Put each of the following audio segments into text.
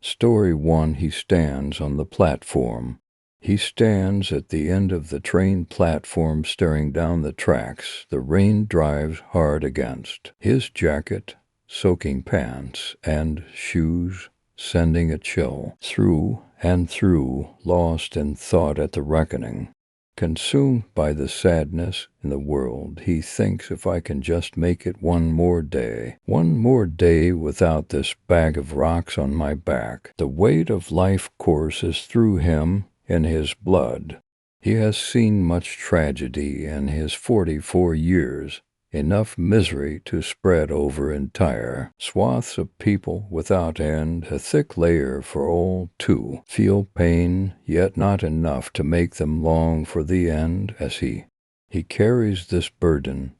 Story 1. He stands on the platform. He stands at the end of the train platform staring down the tracks the rain drives hard against. His jacket, soaking pants, and shoes sending a chill through and through, lost in thought at the reckoning. Consumed by the sadness in the world, he thinks, if I can just make it one more day without this bag of rocks on my back. The weight of life courses through him in his blood. He has seen much tragedy in his 44 years, enough misery to spread over entire swaths of people without end, a thick layer for all to feel pain, yet not enough to make them long for the end. As he carries this burden,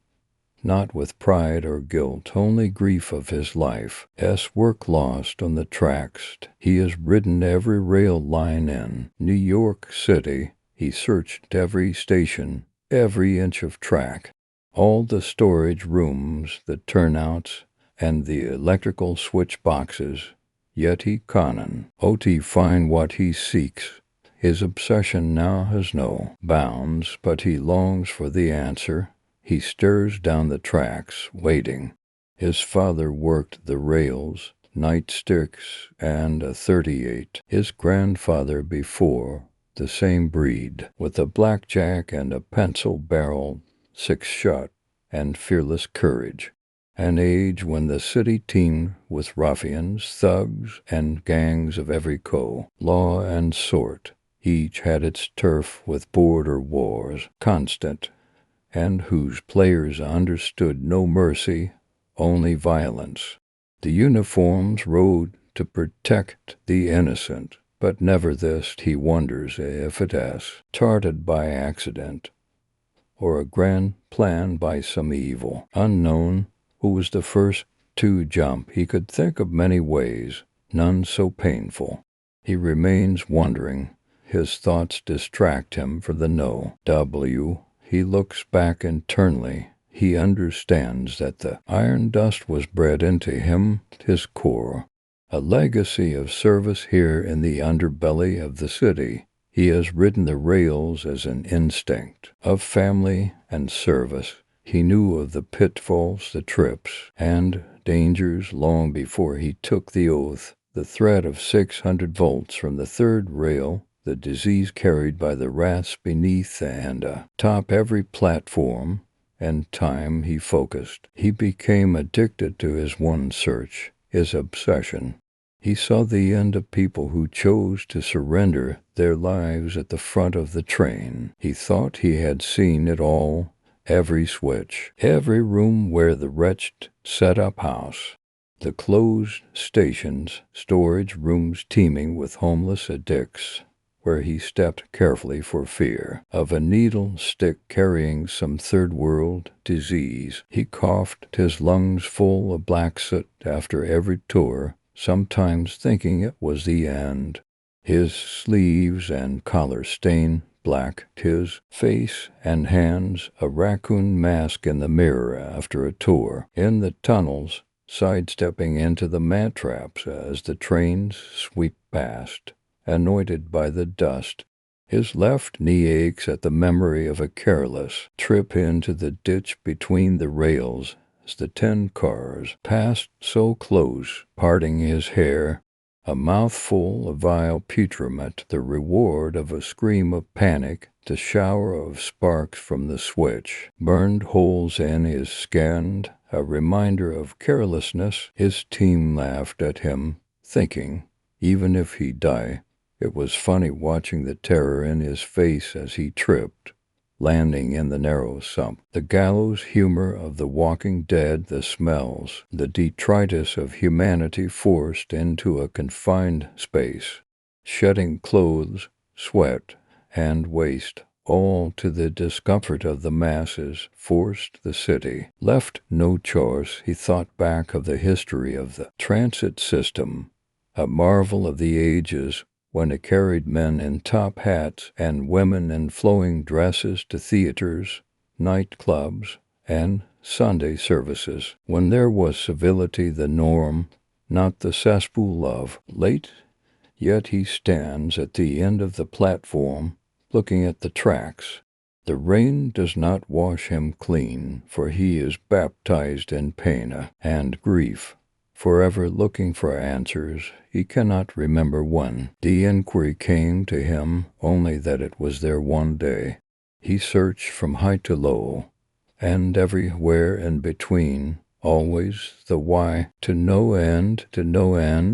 not with pride or guilt, only grief of his life, as work lost on the tracks. He has ridden every rail line in New York City. He searched every station, every inch of track, all the storage rooms, the turnouts, and the electrical switch boxes, yet he can't find what he seeks. His obsession now has no bounds, but he longs for the answer. He stares down the tracks, waiting. His father worked the rails, nightsticks, and a .38. His grandfather before, the same breed, with a blackjack and a pencil barrel, 6-shot, and fearless courage. An age when the city teemed with ruffians, thugs, and gangs of every law and sort. Each had its turf with border wars, constant, and whose players understood no mercy, only violence. The uniforms rode to protect the innocent, but never this. He wonders if it has started by accident, or a grand plan by some evil unknown who was the first to jump. He could think of many ways, none so painful. He remains wondering. His thoughts distract him for the no. He looks back internally. He understands that the iron dust was bred into him, his core, a legacy of service here in the underbelly of the city. He has ridden the rails as an instinct of family and service. He knew of the pitfalls, the trips, and dangers long before he took the oath. The threat of 600 volts from the third rail, the disease carried by the rats beneath and atop every platform, and time he focused. He became addicted to his one search, his obsession. He saw the end of people who chose to surrender their lives at the front of the train. He thought he had seen it all, every switch, every room where the wretched set up house, the closed stations, storage rooms teeming with homeless addicts, where he stepped carefully for fear of a needle stick carrying some third-world disease. He coughed his lungs full of black soot after every tour, sometimes thinking it was the end. His sleeves and collar stained black, his face and hands a raccoon mask in the mirror after a tour. In the tunnels, sidestepping into the man-traps as the trains sweep past, anointed by the dust. His left knee aches at the memory of a careless trip into the ditch between the rails as the 10 cars passed so close, parting his hair, a mouthful of vile putriment, the reward of a scream of panic. The shower of sparks from the switch burned holes in his skin, a reminder of carelessness. His team laughed at him, thinking, even if he die, it was funny watching the terror in his face as he tripped, landing in the narrow sump. The gallows humor of the walking dead, the smells, the detritus of humanity forced into a confined space, shedding clothes, sweat, and waste, all to the discomfort of the masses, forced the city. Left no choice, he thought back of the history of the transit system, a marvel of the ages, when it carried men in top hats and women in flowing dresses to theaters, nightclubs, and Sunday services, when there was civility the norm, not the cesspool of late Yet he stands at the end of the platform, looking at the tracks. The rain does not wash him clean, for he is baptized in pain and grief. Forever looking for answers, he cannot remember when. The inquiry came to him only that it was there one day. He searched from high to low, and everywhere in between, always the why. To no end,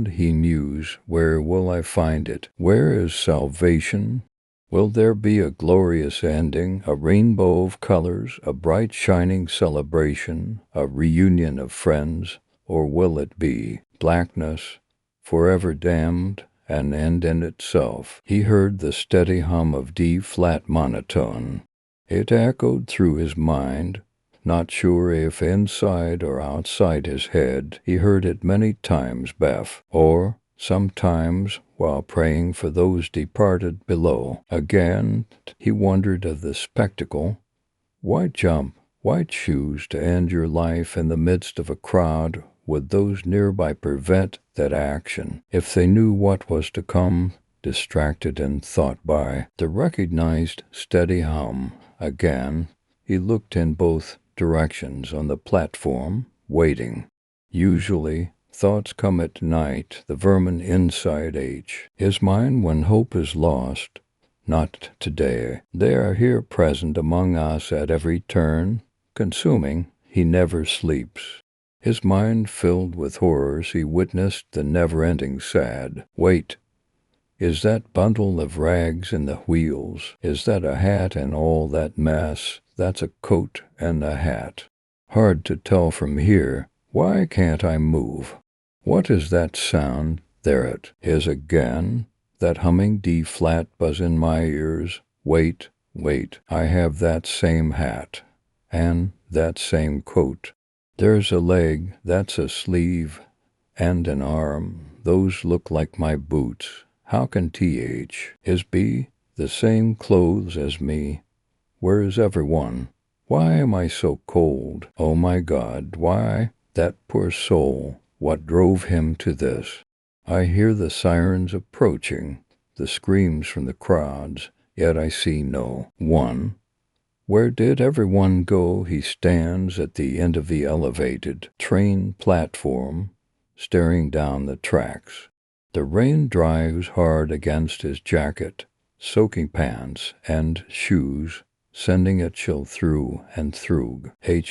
he mused, where will I find it? Where is salvation? Will there be a glorious ending, a rainbow of colors, a bright shining celebration, a reunion of friends? Or will it be blackness, forever damned, an end in itself? He heard the steady hum of D-flat monotone. It echoed through his mind, not sure if inside or outside his head. He heard it many times, or sometimes while praying for those departed below. Again he wondered of the spectacle. Why jump? Why choose to end your life in the midst of a crowd? Would those nearby prevent that action, if they knew what was to come, distracted in thought by the recognized steady hum? Again he looked in both directions on the platform, waiting. Usually thoughts come at night, the vermin inside his mind when hope is lost. Not today. They are here present among us at every turn, consuming. He never sleeps. His mind filled with horrors, he witnessed the never-ending sad. Wait. Is that bundle of rags in the wheels? Is that a hat and all that mess? That's a coat and a hat. Hard to tell from here. Why can't I move? What is that sound? There it is again. That humming D-flat buzz in my ears. Wait, I have that same hat, and that same coat. There's a leg, that's a sleeve, and an arm. Those look like my boots. How can T.H. is B the same clothes as me? Where is everyone? Why am I so cold? Oh my God, why? That poor soul, what drove him to this? I hear the sirens approaching, the screams from the crowds, yet I see no one. Where did everyone go? He stands at the end of the elevated train platform, staring down the tracks. The rain drives hard against his jacket, soaking pants and shoes, sending a chill through and through. He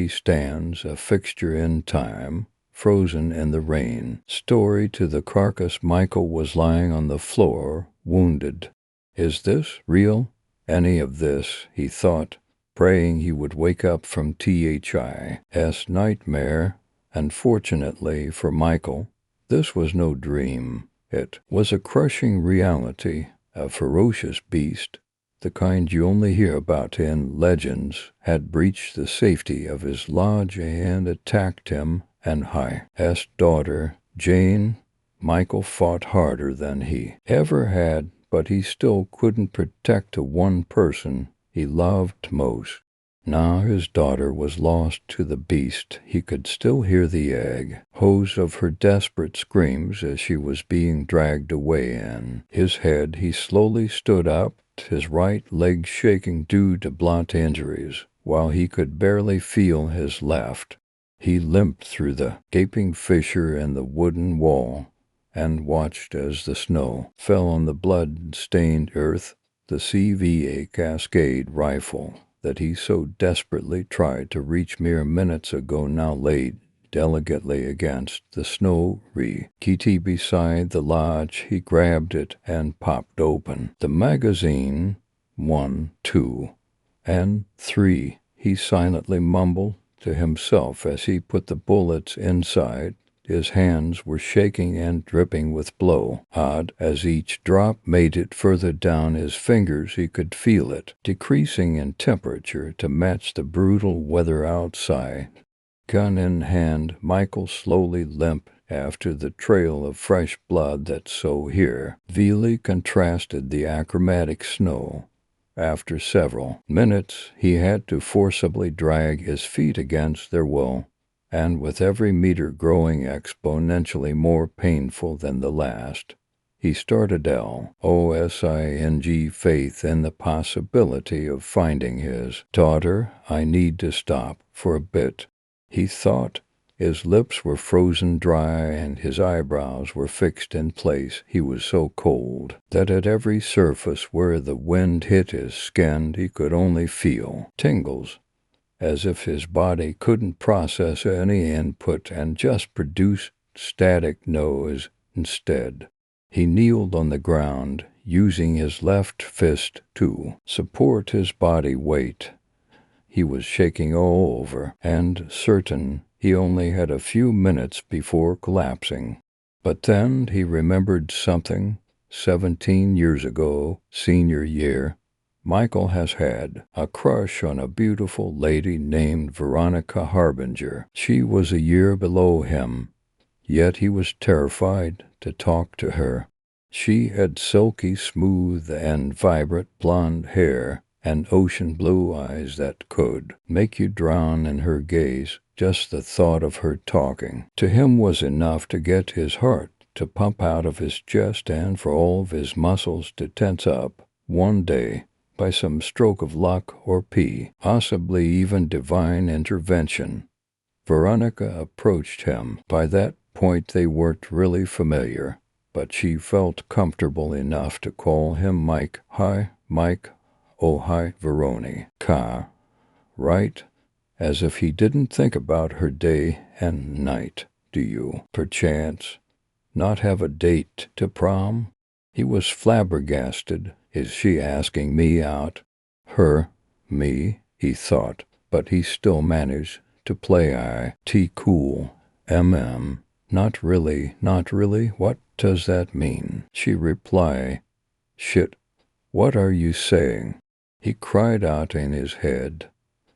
stands, a fixture in time, frozen in the rain. Story to the carcass. Michael was lying on the floor, wounded. Is this real? Any of this, he thought, praying he would wake up from THI's nightmare, and fortunately for Michael, this was no dream. It was a crushing reality. A ferocious beast, the kind you only hear about in legends, had breached the safety of his lodge and attacked him and his daughter, Jane. Michael fought harder than he ever had, but he still couldn't protect the one person he loved most. Now his daughter was lost to the beast. He could still hear the echoes of her desperate screams as she was being dragged away. In his head he slowly stood up, his right leg shaking due to blunt injuries, while he could barely feel his left. He limped through the gaping fissure in the wooden wall and watched as the snow fell on the blood-stained earth. The CVA Cascade rifle that he so desperately tried to reach mere minutes ago now laid delicately against the snowy kitty beside the lodge. He grabbed it and popped open the magazine. 1, 2, and 3, he silently mumbled to himself as he put the bullets inside. His hands were shaking and dripping with blood. As each drop made it further down his fingers, he could feel it decreasing in temperature to match the brutal weather outside. Gun in hand, Michael slowly limped after the trail of fresh blood that so here vividly contrasted the achromatic snow. After several minutes, he had to forcibly drag his feet against their will and with every meter growing exponentially more painful than the last, he started LOSING faith in the possibility of finding his daughter. I need to stop for a bit, he thought. His lips were frozen dry and his eyebrows were fixed in place. He was so cold that at every surface where the wind hit his skin he could only feel tingles, as if his body couldn't process any input and just produce static noise instead. He kneeled on the ground, using his left fist to support his body weight. He was shaking all over and certain he only had a few minutes before collapsing. But then he remembered something. 17 years ago, senior year, Michael has had a crush on a beautiful lady named Veronica Harbinger. She was a year below him, yet he was terrified to talk to her. She had silky smooth and vibrant blonde hair and ocean blue eyes that could make you drown in her gaze. Just the thought of her talking to him was enough to get his heart to pump out of his chest and for all of his muscles to tense up. One day, by some stroke of luck or possibly even divine intervention, Veronica approached him. By that point they weren't really familiar, but she felt comfortable enough to call him Mike. Hi, Mike. Oh, hi, Veronica. Right? As if he didn't think about her day and night. Do you, perchance, not have a date to prom? He was flabbergasted. Is she asking me out? Her? Me? He thought, but he still managed to play it cool. Not really, not really. What does that mean? She replied, shit, what are you saying? He cried out in his head.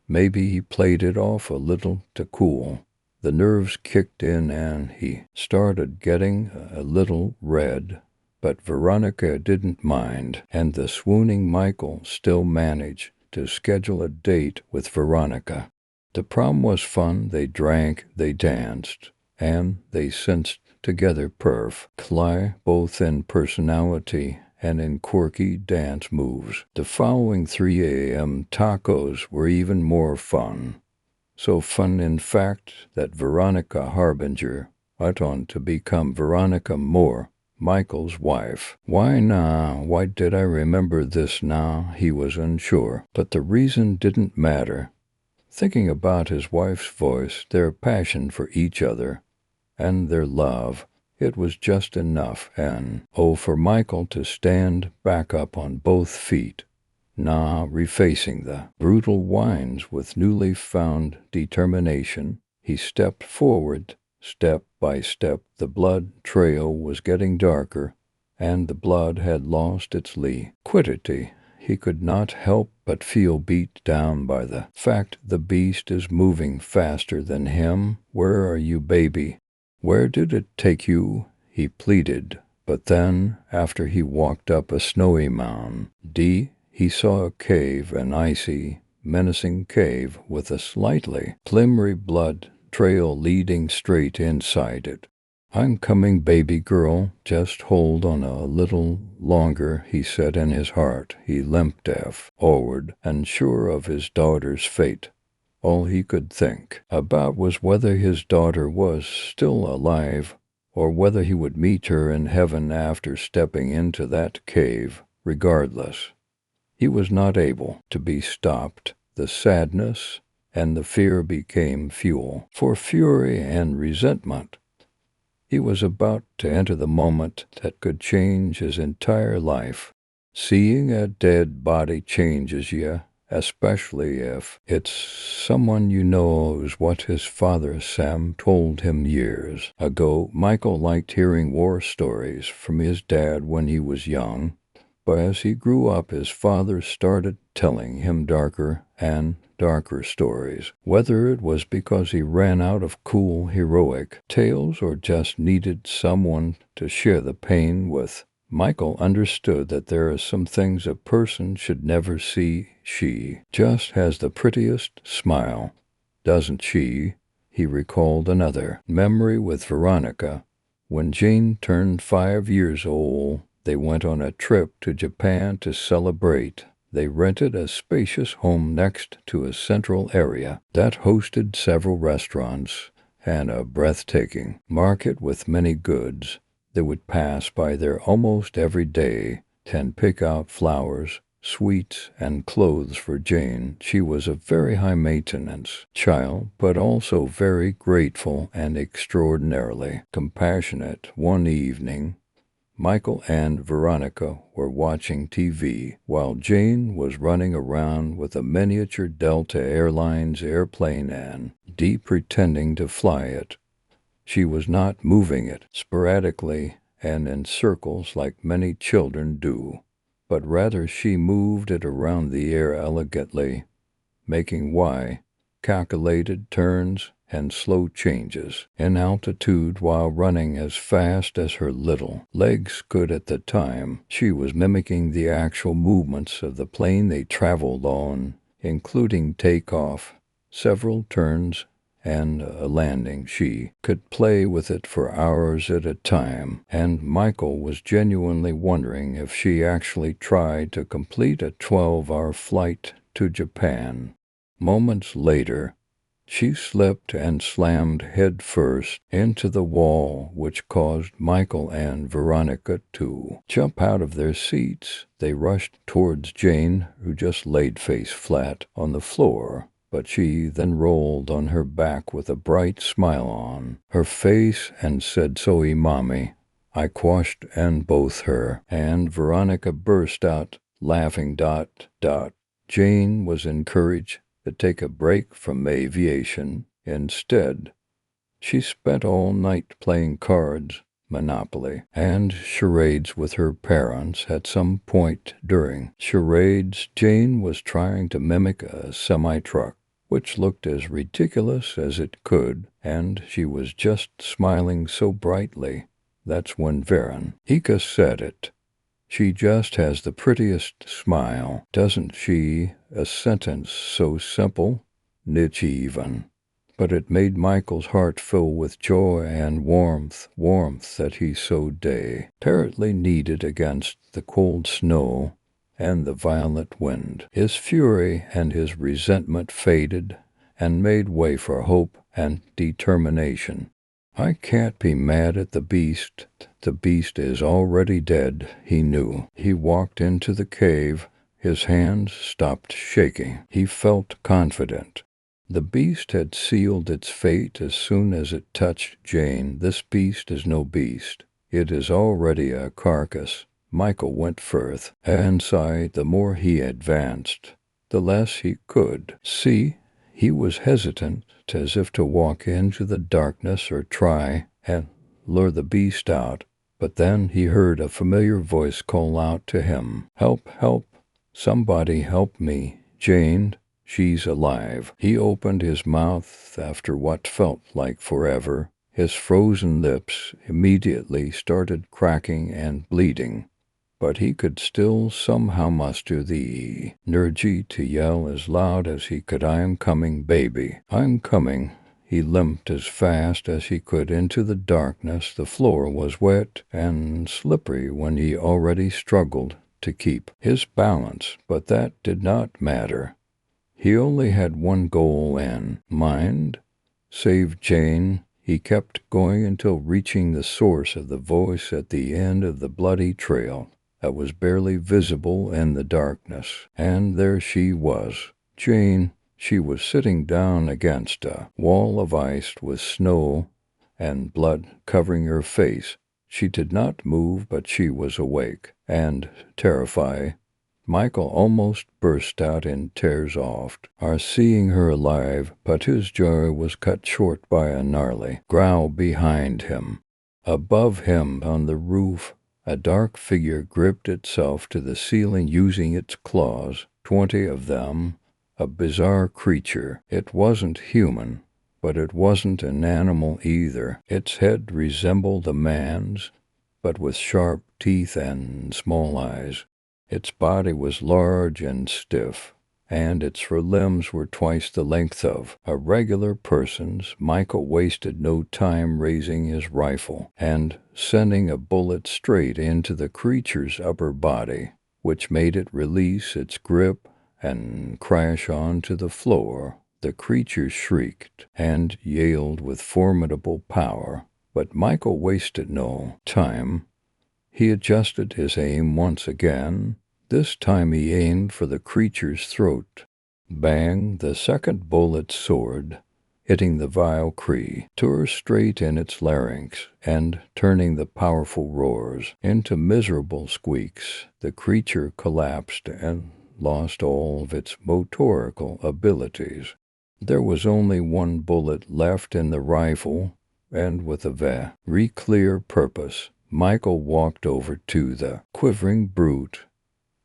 Maybe he played it off a little to cool. The nerves kicked in and he started getting a little red. But Veronica didn't mind, and the swooning Michael still managed to schedule a date with Veronica. The prom was fun. They drank, they danced, and they sensed together both in personality and in quirky dance moves. The following 3 a.m. tacos were even more fun. So fun, in fact, that Veronica Harbinger went on to become Veronica Moore, Michael's wife. Why now? Why did I remember this now? He was unsure, but the reason didn't matter. Thinking about his wife's voice, their passion for each other, and their love, it was just enough. And for Michael to stand back up on both feet, refacing the brutal winds with newly found determination, he stepped forward, step by step. The blood trail was getting darker, and the blood had lost its liquidity. He could not help but feel beat down by the fact the beast is moving faster than him. Where are you, baby? Where did it take you? He pleaded. But then, after he walked up a snowy mound, he saw a cave, an icy, menacing cave with a slightly glimmery blood trail leading straight inside it. I'm coming, baby girl. Just hold on a little longer, he said in his heart. He limped forward, unsure of his daughter's fate. All he could think about was whether his daughter was still alive, or whether he would meet her in heaven after stepping into that cave. Regardless, he was not able to be stopped. The sadness and the fear became fuel for fury and resentment. He was about to enter the moment that could change his entire life. Seeing a dead body changes you, especially if it's someone you know, is what his father Sam told him years ago. Michael liked hearing war stories from his dad when he was young, but as he grew up his father started telling him darker and darker stories. Whether it was because he ran out of cool heroic tales or just needed someone to share the pain with, Michael understood that there are some things a person should never see. She just has the prettiest smile, doesn't she? He recalled another memory with Veronica. When Jane turned 5 years old, they went on a trip to Japan to celebrate. They rented a spacious home next to a central area that hosted several restaurants and a breathtaking market with many goods. They would pass by there almost every day and pick out flowers, sweets, and clothes for Jane. She was a very high-maintenance child, but also very grateful and extraordinarily compassionate. One evening, Michael and Veronica were watching TV while Jane was running around with a miniature Delta Airlines airplane and pretending to fly it. She was not moving it sporadically and in circles like many children do, but rather she moved it around the air elegantly, making calculated turns and slow changes in altitude while running as fast as her little legs could at the time. She was mimicking the actual movements of the plane they traveled on, including takeoff, several turns, and a landing. She could play with it for hours at a time, and Michael was genuinely wondering if she actually tried to complete a 12-hour flight to Japan. Moments later, she slipped and slammed headfirst into the wall, which caused Michael and Veronica to jump out of their seats. They rushed towards Jane, who just laid face flat on the floor, but she then rolled on her back with a bright smile on her face and said, "Sorry, Mommy." I quashed and both her and Veronica burst out laughing. Jane was encouraged to take a break from aviation. Instead, she spent all night playing cards, Monopoly, and charades with her parents. At some point during charades, Jane was trying to mimic a semi-truck, which looked as ridiculous as it could, and she was just smiling so brightly. That's when Veronica said it. "She just has the prettiest smile, doesn't she?" A sentence so simple, niche even. But it made Michael's heart fill with joy and warmth that he so desperately needed against the cold snow and the violent wind. His fury and his resentment faded and made way for hope and determination. "I can't be mad at the beast. The beast is already dead," he knew. He walked into the cave. His hands stopped shaking. He felt confident. The beast had sealed its fate as soon as it touched Jane. This beast is no beast. It is already a carcass. Michael went further and sighed. The more he advanced, the less he could see. He was hesitant, as if to walk into the darkness or try and lure the beast out. But then he heard a familiar voice call out to him, "Help, help, somebody help me, Jane, she's alive." He opened his mouth after what felt like forever. His frozen lips immediately started cracking and bleeding, but he could still somehow muster the energy to yell as loud as he could, "I'm coming, baby, I'm coming." He limped as fast as he could into the darkness. The floor was wet and slippery when he already struggled to keep his balance, but that did not matter. He only had one goal in mind: save Jane. He kept going until reaching the source of the voice at the end of the bloody trail that was barely visible in the darkness. And there she was, Jane. She was sitting down against a wall of ice with snow and blood covering her face. She did not move, but she was awake and terrified. Michael almost burst out in tears after seeing her alive, but his joy was cut short by a gnarly growl behind him. Above him, on the roof, a dark figure gripped itself to the ceiling using its claws, 20 of them, a bizarre creature. It wasn't human, but it wasn't an animal either. Its head resembled a man's, but with sharp teeth and small eyes. Its body was large and stiff, and its limbs were twice the length of a regular person's. Michael wasted no time raising his rifle and sending a bullet straight into the creature's upper body, which made it release its grip and crash onto the floor. The creature shrieked and yelled with formidable power, but Michael wasted no time. He adjusted his aim once again. This time he aimed for the creature's throat. Bang! The second bullet soared, hitting the vile Cree, tore straight in its larynx, and turning the powerful roars into miserable squeaks. The creature collapsed and lost all of its motorical abilities. There was only one bullet left in the rifle, and with a very clear purpose, Michael walked over to the quivering brute,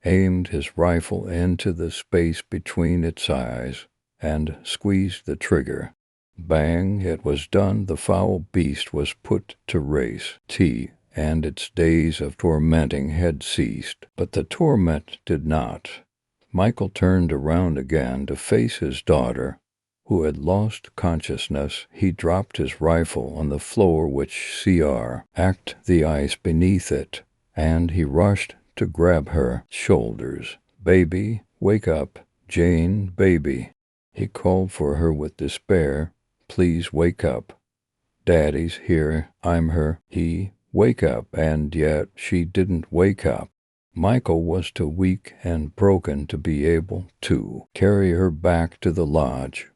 aimed his rifle into the space between its eyes, and squeezed the trigger. Bang! It was done. The foul beast was put to rest, and its days of tormenting had ceased. But the torment did not. Michael turned around again to face his daughter, who had lost consciousness. He dropped his rifle on the floor, which cracked the ice beneath it, and he rushed to grab her shoulders. "Baby, wake up. Jane, baby." He called for her with despair. "Please wake up. Daddy's here. I'm her." Wake up, and yet she didn't wake up. Michael was too weak and broken to be able to carry her back to the lodge,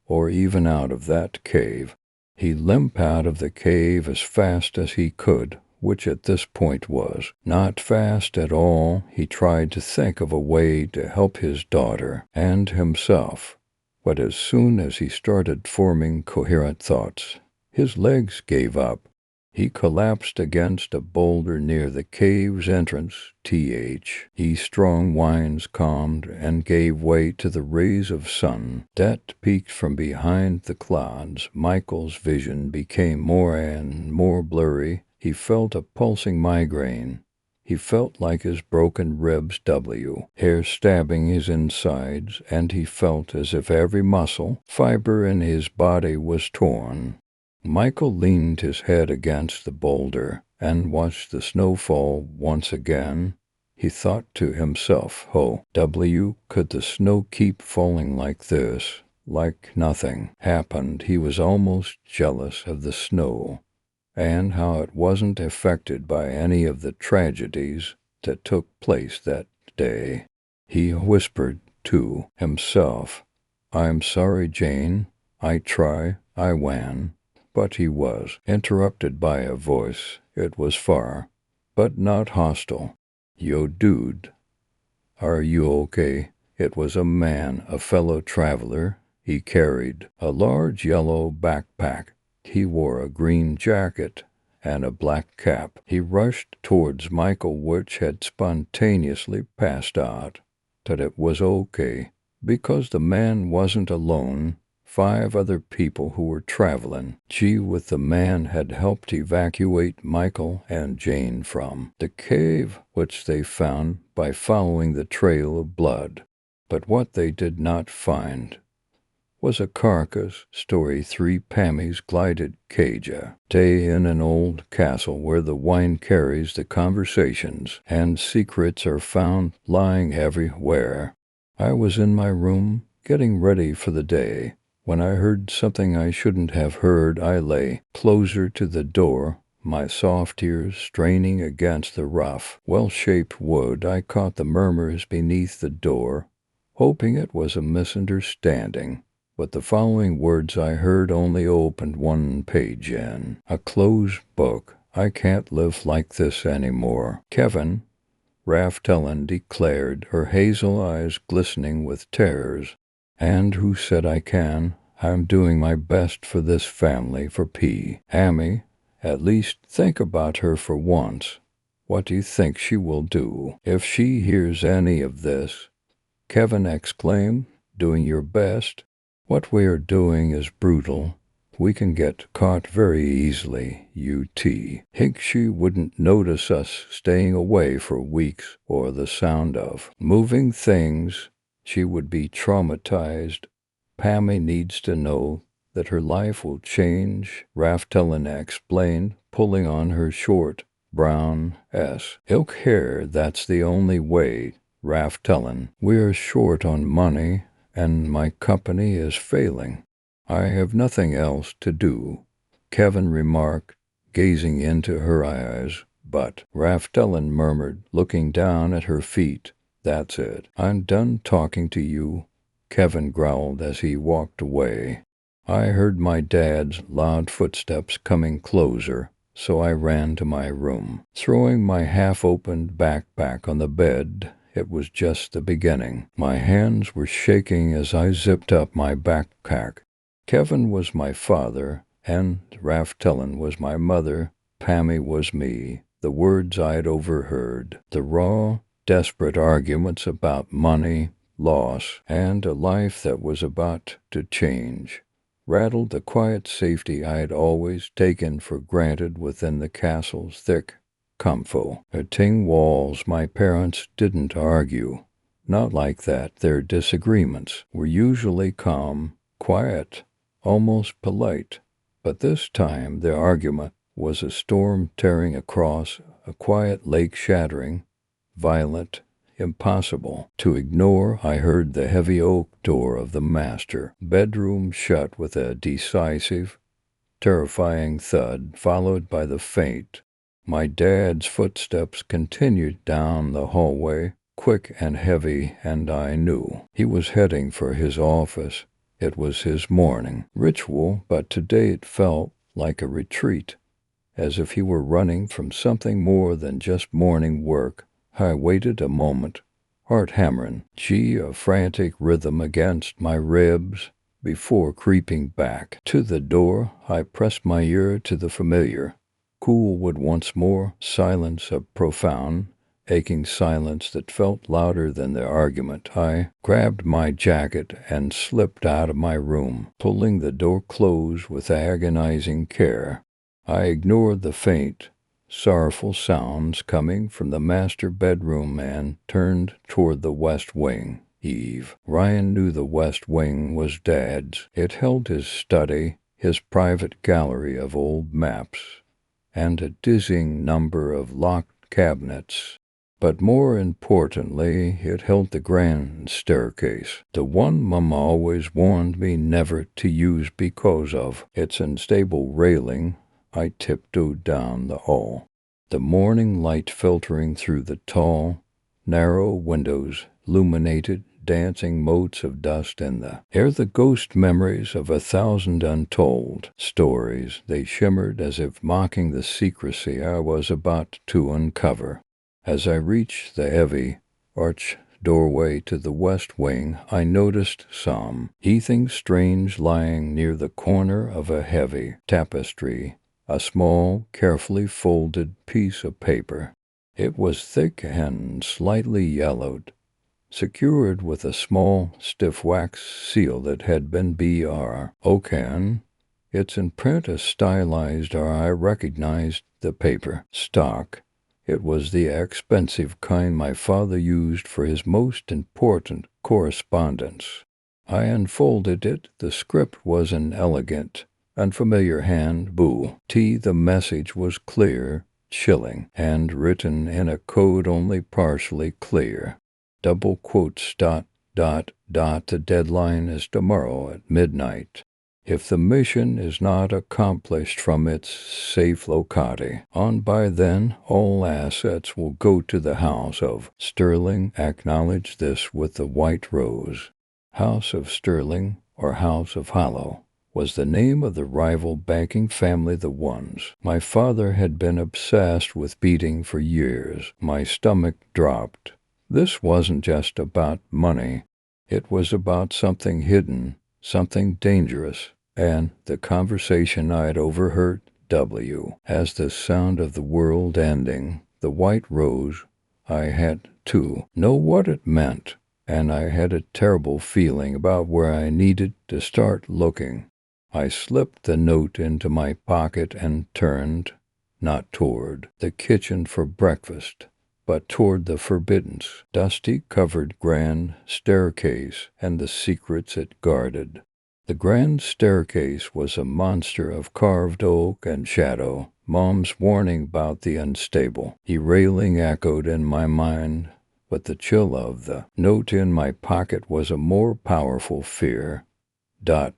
or even out of that cave. He limped out of the cave as fast as he could, which at this point was not fast at all. He tried to think of a way to help his daughter and himself, but as soon as he started forming coherent thoughts, his legs gave up. He collapsed against a boulder near the cave's entrance. Strong winds calmed and gave way to the rays of sun that peeked from behind the clouds. Michael's vision became more and more blurry. He felt a pulsing migraine. He felt like his broken ribs, hair stabbing his insides, and he felt as if every muscle fiber in his body was torn. Michael leaned his head against the boulder and watched the snow fall once again. He thought to himself, could the snow keep falling like this, like nothing happened? He was almost jealous of the snow, and how it wasn't affected by any of the tragedies that took place that day. He whispered to himself, "I'm sorry, Jane. I wan." But he was interrupted by a voice. It was far, but not hostile. "Yo, dude, are you okay?" It was a man, a fellow traveler. He carried a large yellow backpack. He wore a green jacket and a black cap. He rushed towards Michael, which had spontaneously passed out. That it was okay, because the man wasn't alone. 5 other people who were traveling with the man had helped evacuate Michael and Jane from the cave, which they found by following the trail of blood. But what they did not find was a carcass. Story 3. Pammy's glided cage. Day in an old castle where the wine carries the conversations and secrets are found lying everywhere. I was in my room getting ready for the day when I heard something I shouldn't have heard. I lay closer to the door, my soft ears straining against the rough, well-shaped wood. I caught the murmurs beneath the door, hoping it was a misunderstanding. But the following words I heard only opened one page in a closed book. "I can't live like this anymore, Kevin," Raftellen declared, her hazel eyes glistening with tears. "And who said I can? I'm doing my best for this family, for Amy. At least think about her for once. What do you think she will do if she hears any of this?" Kevin exclaimed, "Doing your best? What we are doing is brutal. We can get caught very easily. Think she wouldn't notice us staying away for weeks, or the sound of moving things She would be traumatized. Pammy needs to know that her life will change, Raftelin explained, pulling on her short, brown ilk hair. That's the only way, Raftelin. We're short on money, and my company is failing. I have nothing else to do, Kevin remarked, gazing into her eyes. But, Raftelin murmured, looking down at her feet, that's it. I'm done talking to you, Kevin growled as he walked away. I heard my dad's loud footsteps coming closer, so I ran to my room. Throwing my half-opened backpack on the bed, it was just the beginning. My hands were shaking as I zipped up my backpack. Kevin was my father, and Raftelin was my mother. Pammy was me. The words I'd overheard, the raw, desperate arguments about money, loss, and a life that was about to change, rattled the quiet safety I had always taken for granted within the castle's thick, comforting walls. My parents didn't argue. Not like that. Their disagreements were usually calm, quiet, almost polite. But this time their argument was a storm tearing across a quiet lake, shattering, violent, impossible to ignore. I heard the heavy oak door of the master bedroom shut with a decisive, terrifying thud, followed by the faint. My dad's footsteps continued down the hallway, quick and heavy, and I knew he was heading for his office. It was his morning ritual, but today it felt like a retreat, as if he were running from something more than just morning work. I waited a moment, heart hammering, a frantic rhythm against my ribs, before creeping back to the door. I pressed my ear to the familiar cool wood once more, silence, a profound, aching silence that felt louder than the argument. I grabbed my jacket and slipped out of my room, pulling the door closed with agonizing care. I ignored the faint, sorrowful sounds coming from the master bedroom and turned toward the west wing. Ryan knew the west wing was Dad's. It held his study, his private gallery of old maps, and a dizzying number of locked cabinets. But more importantly, it held the grand staircase, the one Mama always warned me never to use because of its unstable railing. I tiptoed down the hall, the morning light filtering through the tall, narrow windows, illuminated dancing motes of dust in the air, the ghost memories of 1,000 untold stories. They shimmered as if mocking the secrecy I was about to uncover. As I reached the heavy, arched doorway to the west wing, I noticed something strange lying near the corner of a heavy tapestry, a small, carefully folded piece of paper. It was thick and slightly yellowed, secured with a small, stiff wax seal that had been B.R. Okan. Its imprint, a stylized R. I recognized the paper stock. It was the expensive kind my father used for his most important correspondence. I unfolded it. The script was an elegant, unfamiliar hand. Boo. The message was clear, chilling, and written in a code only partially clear. Double quotes, ... The deadline is tomorrow at midnight. If the mission is not accomplished from its safe locati on by then, all assets will go to the House of Sterling. Acknowledge this with the white rose. House of Sterling, or House of Hollow, was the name of the rival banking family, the ones my father had been obsessed with beating for years. My stomach dropped. This wasn't just about money. It was about something hidden, something dangerous, and the conversation I'd overheard, as the sound of the world ending, the white rose. I had to know what it meant, and I had a terrible feeling about where I needed to start looking. I slipped the note into my pocket and turned, not toward the kitchen for breakfast, but toward the forbiddance, dusty-covered grand staircase and the secrets it guarded. The grand staircase was a monster of carved oak and shadow. Mom's warning about the unstable. The railing echoed in my mind, but the chill of the note in my pocket was a more powerful fear. ... The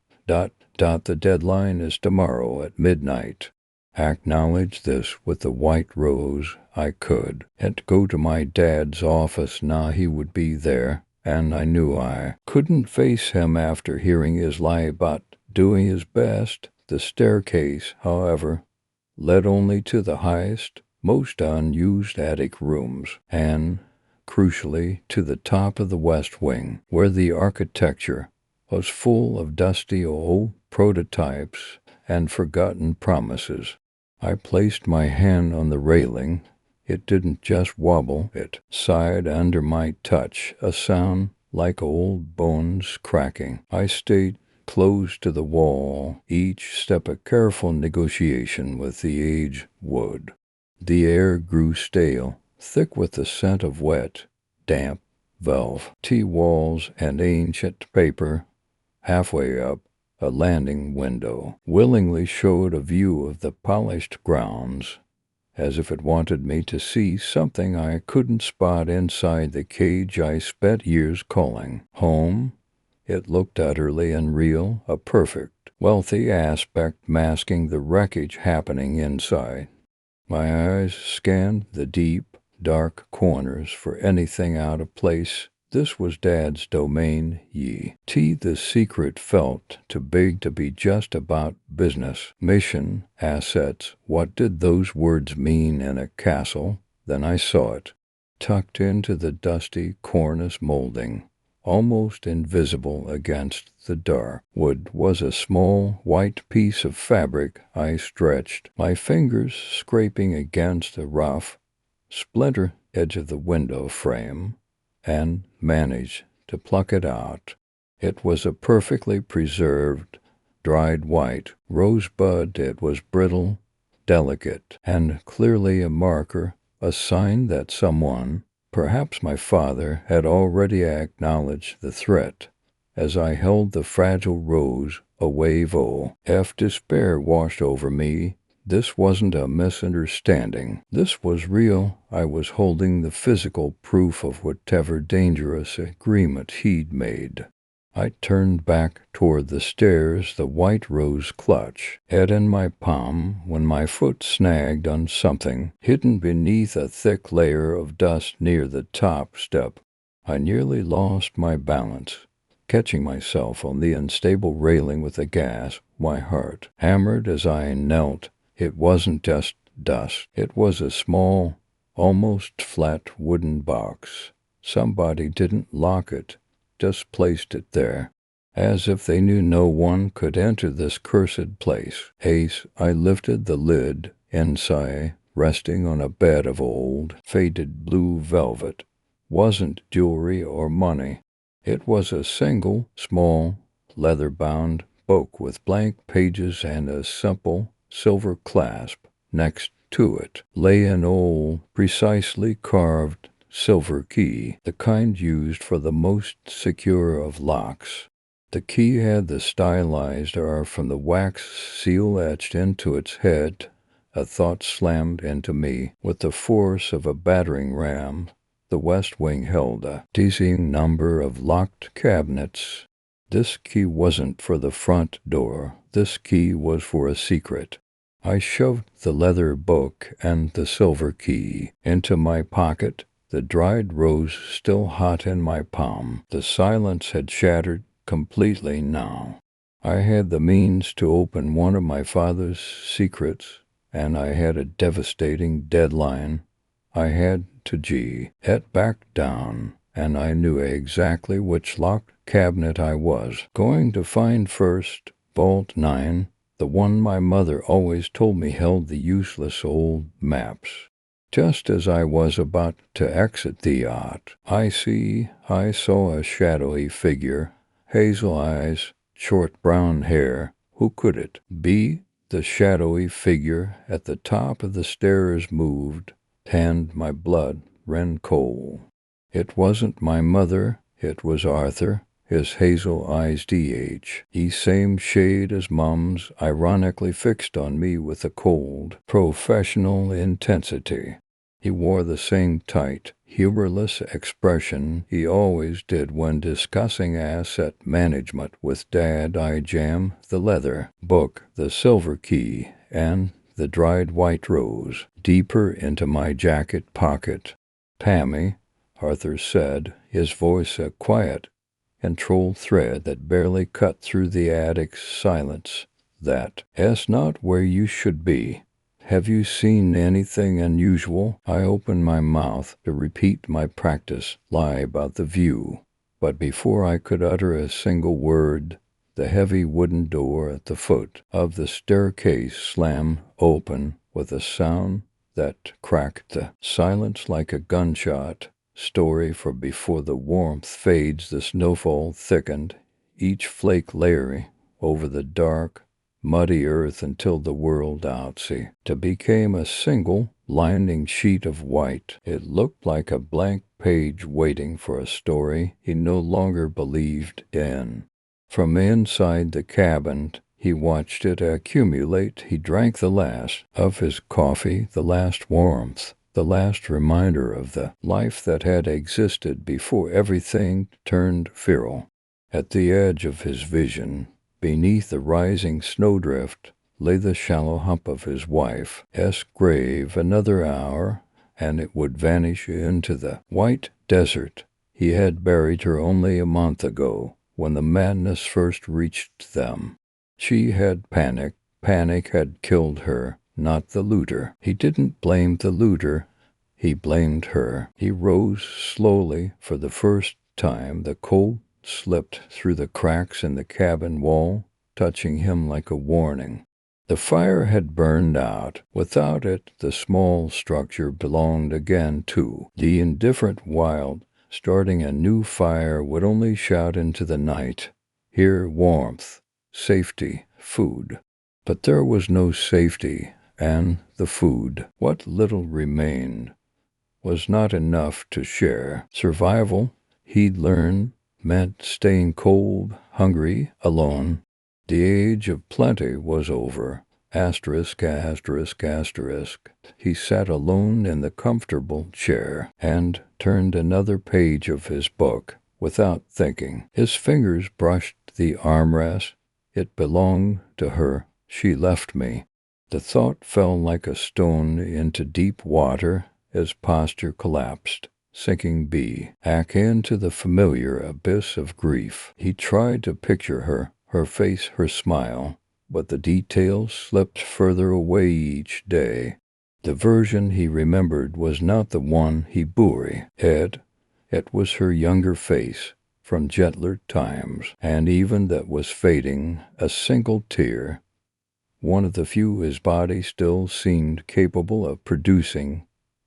deadline is tomorrow at midnight. Acknowledge this with the white rose I could. And go to my dad's office now. He would be there, and I knew I couldn't face him after hearing his lie about doing his best. The staircase, however, led only to the highest, most unused attic rooms, and, crucially, to the top of the west wing, where the architecture was full of dusty old prototypes and forgotten promises. I placed my hand on the railing. It didn't just wobble, it sighed under my touch, a sound like old bones cracking. I stayed close to the wall, each step a careful negotiation with the aged wood. The air grew stale, thick with the scent of wet, damp velvet walls and ancient paper. Halfway up, a landing window willingly showed a view of the polished grounds, as if it wanted me to see something I couldn't spot inside the cage I spent years calling home. It looked utterly unreal, a perfect, wealthy aspect masking the wreckage happening inside. My eyes scanned the deep, dark corners for anything out of place. This was Dad's domain, the secret felt too big to be just about business, mission, assets. What did those words mean in a castle? Then I saw it, tucked into the dusty cornice molding, almost invisible against the dark wood, was a small white piece of fabric. I stretched, my fingers scraping against the rough, splinter edge of the window frame, and managed to pluck it out. It was a perfectly preserved, dried white rosebud. It was brittle, delicate, and clearly a marker, a sign that someone, perhaps my father, had already acknowledged the threat. As I held the fragile rose, a wave of despair washed over me. This wasn't a misunderstanding. This was real. I was holding the physical proof of whatever dangerous agreement he'd made. I turned back toward the stairs, the white rose clutch, head in my palm, when my foot snagged on something hidden beneath a thick layer of dust near the top step. I nearly lost my balance, catching myself on the unstable railing with a gasp. My heart hammered as I knelt. It wasn't just dust. It was a small, almost flat wooden box. Somebody didn't lock it, just placed it there, as if they knew no one could enter this cursed place. I lifted the lid. Inside, resting on a bed of old, faded blue velvet, wasn't jewelry or money. It was a single, small, leather-bound book with blank pages and a simple silver clasp. Next to it lay an old, precisely carved silver key, the kind used for the most secure of locks. The key had the stylized R from the wax seal etched into its head. A thought slammed into me with the force of a battering ram. The west wing held a dizzying number of locked cabinets. This key wasn't for the front door. This key was for a secret. I shoved the leather book and the silver key into my pocket, the dried rose still hot in my palm. The silence had shattered completely now. I had the means to open one of my father's secrets, and I had a devastating deadline. I had to head back down, and I knew exactly which locked cabinet I was going to find first. Vault 9, the one my mother always told me held the useless old maps. Just as I was about to exit the yacht, I saw a shadowy figure, hazel eyes, short brown hair. Who could it be? The shadowy figure at the top of the stairs moved, and my blood Ren Cole. It wasn't my mother, it was Arthur, his hazel eyes the same shade as Mum's, ironically fixed on me with a cold, professional intensity. He wore the same tight, humorless expression he always did when discussing asset management with Dad. I jammed the leather book, the silver key, and the dried white rose deeper into my jacket pocket. "Pammy," Arthur said, his voice a quiet, controlled thread that barely cut through the attic's silence, "that's not where you should be. Have you seen anything unusual?" I opened my mouth to repeat my practice lie about the view, but before I could utter a single word, the heavy wooden door at the foot of the staircase slammed open with a sound that cracked the silence like a gunshot. Story for before the warmth fades, the snowfall thickened, each flake layering over the dark, muddy earth until the world outsea became a single blinding sheet of white. It looked like a blank page waiting for a story he no longer believed in. From inside the cabin, he watched it accumulate. He drank the last of his coffee, the last warmth, the last reminder of the life that had existed before everything turned feral. At the edge of his vision, beneath the rising snowdrift, lay the shallow hump of his wife's grave. Another hour, and it would vanish into the white desert. He had buried her only a month ago, when the madness first reached them. She had panicked. Panic had killed her, not the looter. He didn't blame the looter. He blamed her. He rose slowly. For the first time, the cold slipped through the cracks in the cabin wall, touching him like a warning. The fire had burned out. Without it, the small structure belonged again to the indifferent wild. Starting a new fire would only shout into the night, "Here, warmth, safety, food." But there was no safety, and the food, what little remained, was not enough to share. Survival, he'd learned, meant staying cold, hungry, alone. The age of plenty was over. Asterisk, asterisk, asterisk. He sat alone in the comfortable chair and turned another page of his book without thinking. His fingers brushed the armrest. It belonged to her. She left me. The thought fell like a stone into deep water as posture collapsed, sinking back into the familiar abyss of grief. He tried to picture her face, her smile, but the details slipped further away each day. The version he remembered was not the one he buried. It was her younger face, from gentler times, and even that was fading. A single tear, one of the few his body still seemed capable of producing,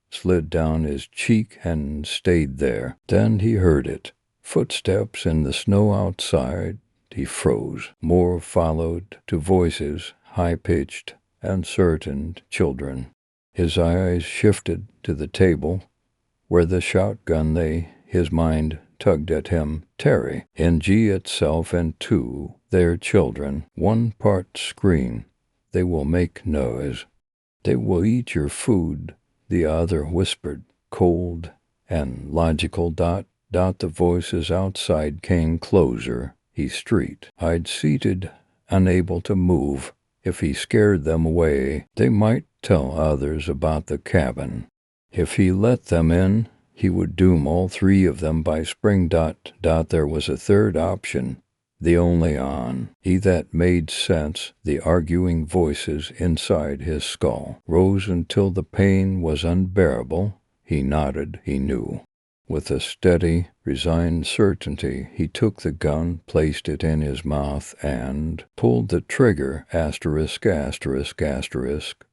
slid down his cheek and stayed there. Then he heard it. Footsteps in the snow outside. He froze. More followed, to voices, high-pitched, uncertain children. His eyes shifted to the table where the shotgun lay. His mind tugged at him. Terry, NG itself, and two, their children. One part scream. They will make noise. They will eat your food. The other whispered, cold and logical. The voices outside came closer. I'd seated, unable to move. If he scared them away, they might tell others about the cabin. If he let them in, he would doom all three of them by spring. There was a third option, the only on. That made sense. The arguing voices inside his skull rose until the pain was unbearable. He nodded. He knew. With a steady, resigned certainty, he took the gun, placed it in his mouth, and pulled the trigger. Asterisk, asterisk, asterisk.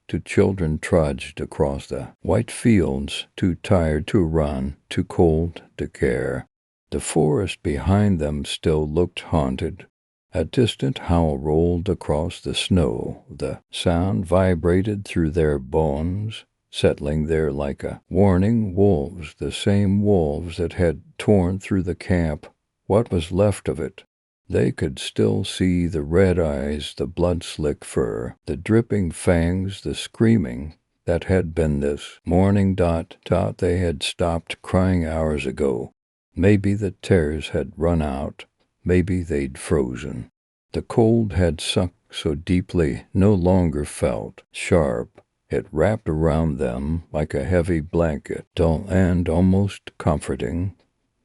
Two children trudged across the white fields, too tired to run, too cold to care. The forest behind them still looked haunted. A distant howl rolled across the snow. The sound vibrated through their bones. settling there like a warning. Wolves, the same wolves that had torn through the camp, what was left of it. They could still see the red eyes, the blood-slick fur, the dripping fangs, the screaming that had been this morning. They had stopped crying hours ago. Maybe the tears had run out. Maybe they'd frozen. The cold had sunk so deeply, no longer felt sharp. It wrapped around them like a heavy blanket, dull and almost comforting.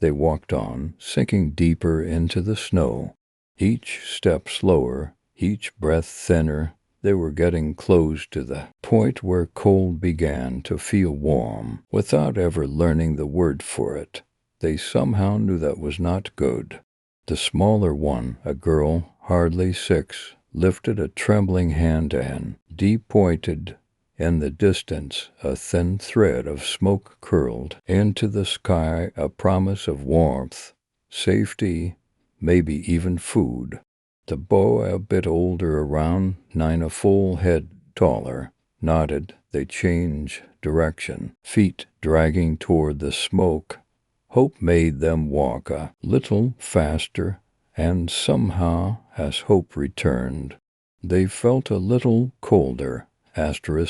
They walked on, sinking deeper into the snow. Each step slower, each breath thinner. They were getting close to the point where cold began to feel warm, without ever learning the word for it. They somehow knew that was not good. The smaller one, a girl, hardly 6, lifted a trembling hand and, deep-pointed, in the distance, a thin thread of smoke curled into the sky, a promise of warmth, safety, maybe even food. The boy, a bit older, around 9, a full head taller, nodded. They changed direction, feet dragging toward the smoke. Hope made them walk a little faster, and somehow, as hope returned, they felt a little colder. As the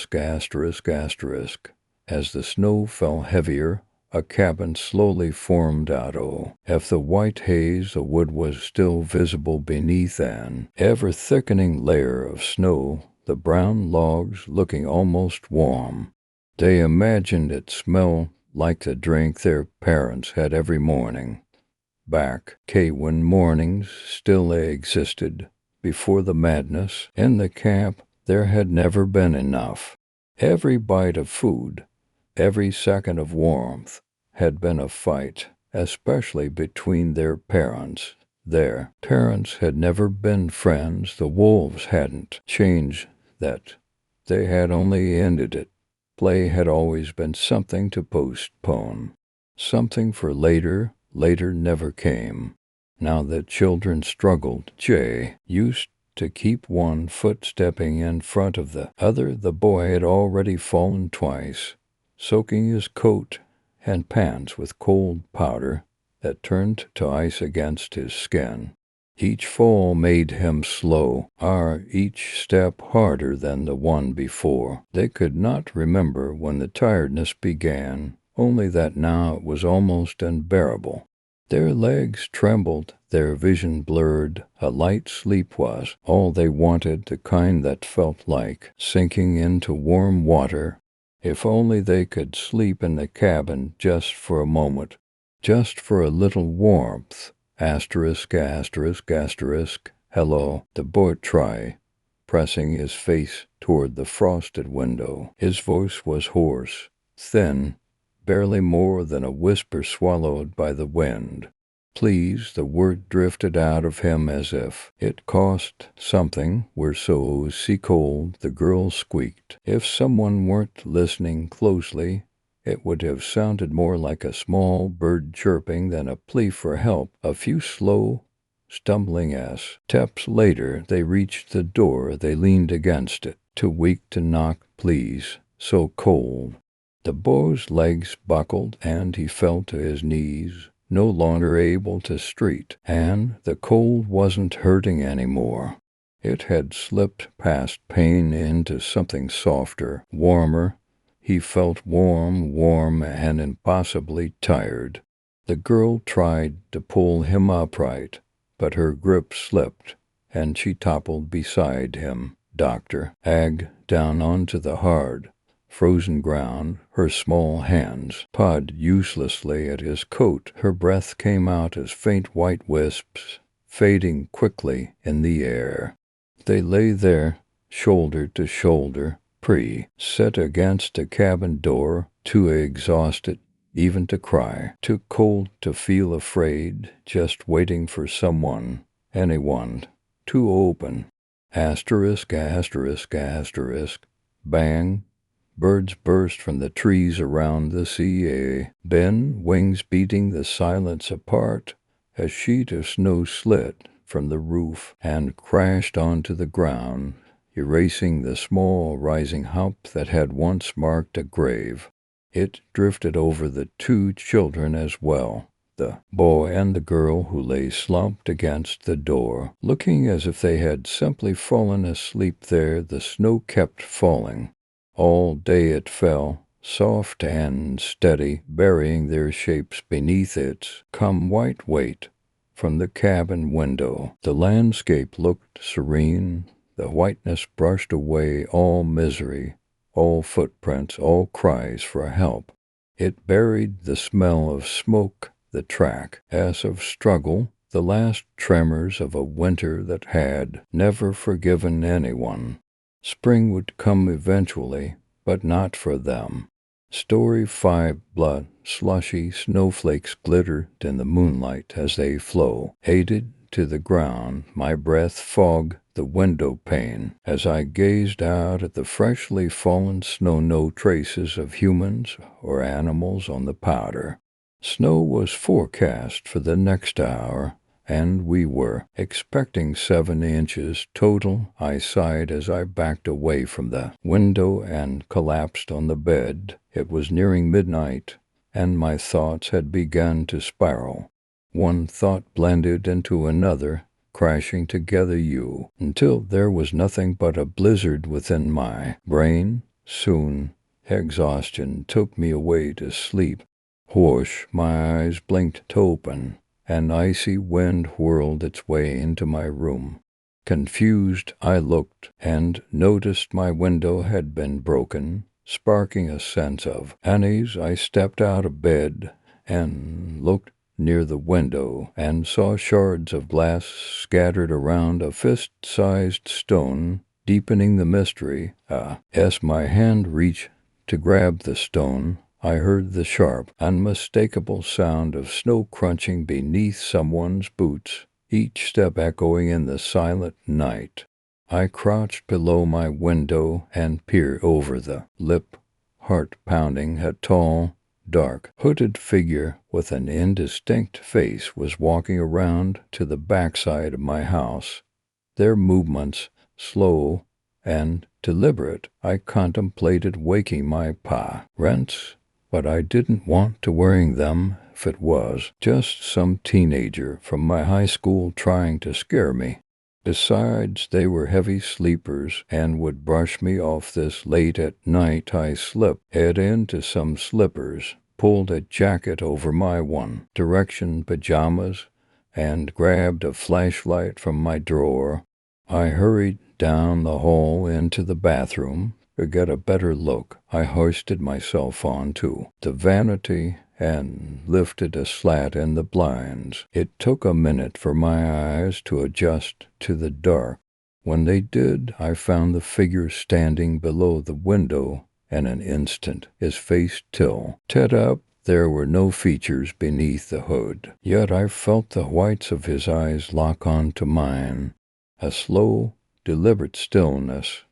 snow fell heavier, a cabin slowly formed out of the white haze. The wood was still visible beneath an ever-thickening layer of snow, the brown logs looking almost warm. They imagined it smelled like the drink their parents had every morning. Back when mornings still existed, before the madness, in the camp there had never been enough. Every bite of food, every second of warmth, had been a fight, especially between their parents. Their parents had never been friends. The wolves hadn't changed that. They had only ended it. Play had always been something to postpone, something for later. Later never came. Now the children struggled. Jay used to keep one foot stepping in front of the other. The boy had already fallen twice, soaking his coat and pants with cold powder that turned to ice against his skin. Each fall made him slow, each step harder than the one before. They could not remember when the tiredness began, only that now it was almost unbearable. Their legs trembled, their vision blurred. A light sleep was all they wanted, the kind that felt like sinking into warm water. If only they could sleep in the cabin just for a moment, just for a little warmth. Hello, the boy tried, pressing his face toward the frosted window. His voice was hoarse, thin, barely more than a whisper swallowed by the wind. Please, the word drifted out of him as if it cost something. We're so cold, the girl squeaked. If someone weren't listening closely, it would have sounded more like a small bird chirping than a plea for help. A few slow, stumbling steps later, they reached the door. They leaned against it, too weak to knock. Please, so cold. The boy's legs buckled, and he fell to his knees, no longer able to straight, and the cold wasn't hurting anymore. It had slipped past pain into something softer, warmer. He felt warm and impossibly tired. The girl tried to pull him upright, but her grip slipped, and she toppled beside him. Dr. Ag down onto the hard, frozen ground, her small hands pawed uselessly at his coat. Her breath came out as faint white wisps, fading quickly in the air. They lay there, shoulder to shoulder, set against the cabin door, too exhausted even to cry, too cold to feel afraid, just waiting for anyone, to open. Bang. Birds burst from the trees around the sea. Ben, wings beating the silence apart. A sheet of snow slid from the roof and crashed onto the ground. erasing the small rising hump that had once marked a grave. It drifted over the two children as well, the boy and the girl who lay slumped against the door, looking as if they had simply fallen asleep there. The snow kept falling. All day it fell, soft and steady, burying their shapes beneath its calm white weight. From the cabin window, the landscape looked serene. The whiteness brushed away all misery, all footprints, all cries for help. It buried the smell of smoke, the track, as of struggle, the last tremors of a winter that had never forgiven anyone. Spring would come eventually, but not for them. Story 5. Blood. Slushy snowflakes glittered in the moonlight as they flow, aided to the ground. My breath fogged the window pane as I gazed out at the freshly fallen snow. No traces of humans or animals on the powder. Snow was forecast for the next hour, and we were expecting 7 inches total. I sighed as I backed away from the window and collapsed on the bed. It was nearing midnight, and my thoughts had begun to spiral. One thought blended into another, crashing together until there was nothing but a blizzard within my brain. Soon, exhaustion took me away to sleep. Whoosh, my eyes blinked open. An icy wind whirled its way into my room. Confused, I looked and noticed my window had been broken, sparking a sense of unease. I stepped out of bed and looked near the window and saw shards of glass scattered around a fist-sized stone, deepening the mystery. As my hand reached to grab the stone, I heard the sharp, unmistakable sound of snow crunching beneath someone's boots, each step echoing in the silent night. I crouched below my window and peered over the lip, heart pounding. A tall, dark, hooded figure with an indistinct face was walking around to the backside of my house. Their movements slow and deliberate. I contemplated waking my parents, but I didn't want to worry them if it was just some teenager from my high school trying to scare me. Besides, they were heavy sleepers and would brush me off this late at night. I slipped head into some slippers, pulled a jacket over my One Direction pajamas, and grabbed a flashlight from my drawer. I hurried down the hall into the bathroom to get a better look. I hoisted myself onto the vanity and lifted a slat in the blinds. It took a minute for my eyes to adjust to the dark. When they did, I found the figure standing below the window. In an instant, his face tilted up. There were no features beneath the hood, yet I felt the whites of his eyes lock onto mine. A slow, deliberate stillness,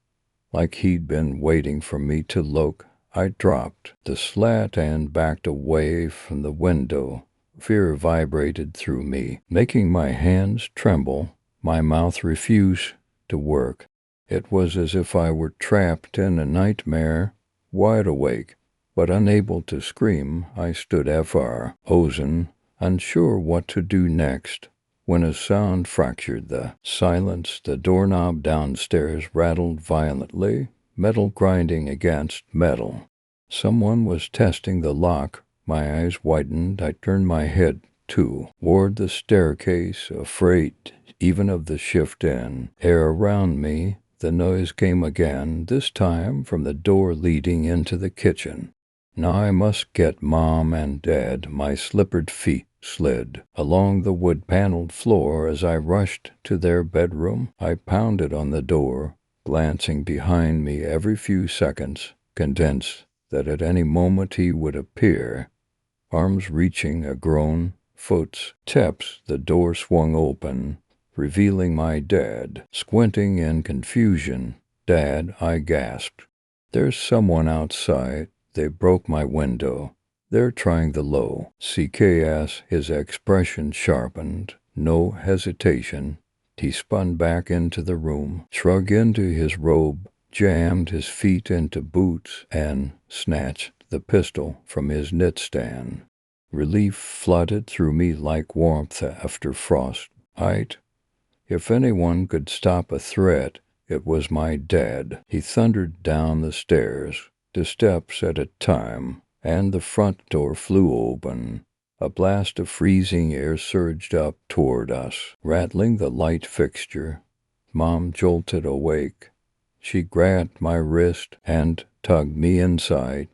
like he'd been waiting for me to look. I dropped the slat and backed away from the window. Fear vibrated through me, making my hands tremble. My mouth refused to work. It was as if I were trapped in a nightmare. Wide awake, but unable to scream, I stood frozen, unsure what to do next, when a sound fractured the silence. The doorknob downstairs rattled violently, metal grinding against metal. Someone was testing the lock. My eyes widened. I turned my head toward the staircase, afraid even of the shift in air around me. The noise came again, this time from the door leading into the kitchen. Now I must get Mom and Dad. My slippered feet slid along the wood-paneled floor as I rushed to their bedroom. I pounded on the door, glancing behind me every few seconds, convinced that at any moment he would appear. Arms reaching a grown footsteps, the door swung open, revealing my dad, squinting in confusion. "Dad," I gasped. "There's someone outside. They broke my window. They're trying the low CKS." His expression sharpened. No hesitation. He spun back into the room, shrugged into his robe, jammed his feet into boots, and snatched the pistol from his knitstand. Relief flooded through me like warmth after frost. If anyone could stop a threat, it was my dad. He thundered down the stairs, 2 steps at a time, and the front door flew open. A blast of freezing air surged up toward us, rattling the light fixture. Mom jolted awake. She grabbed my wrist and tugged me inside,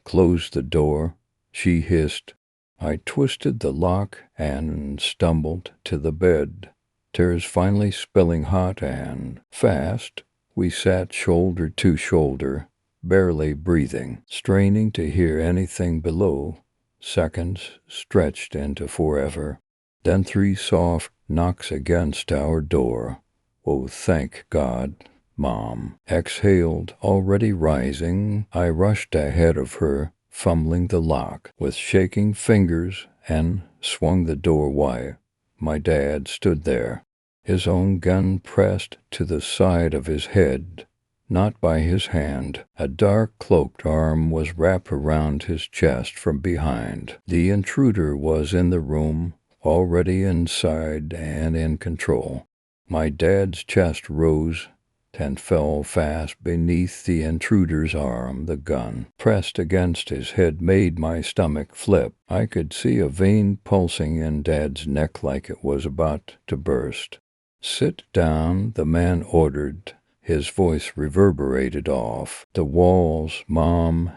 closed the door. She hissed. I twisted the lock and stumbled to the bed. Tears finally spilling hot and fast, we sat shoulder to shoulder, barely breathing, straining to hear anything below. Seconds stretched into forever. Then 3 soft knocks against our door. Oh, thank God. Mom exhaled, already rising. I rushed ahead of her, fumbling the lock with shaking fingers, and swung the door wide. My dad stood there, his own gun pressed to the side of his head, not by his hand. A dark cloaked arm was wrapped around his chest from behind. The intruder was in the room, already inside and in control. My dad's chest rose and fell fast beneath the intruder's arm. The gun, pressed against his head, made my stomach flip. I could see a vein pulsing in Dad's neck like it was about to burst. "Sit down," the man ordered. His voice reverberated off the walls. Mom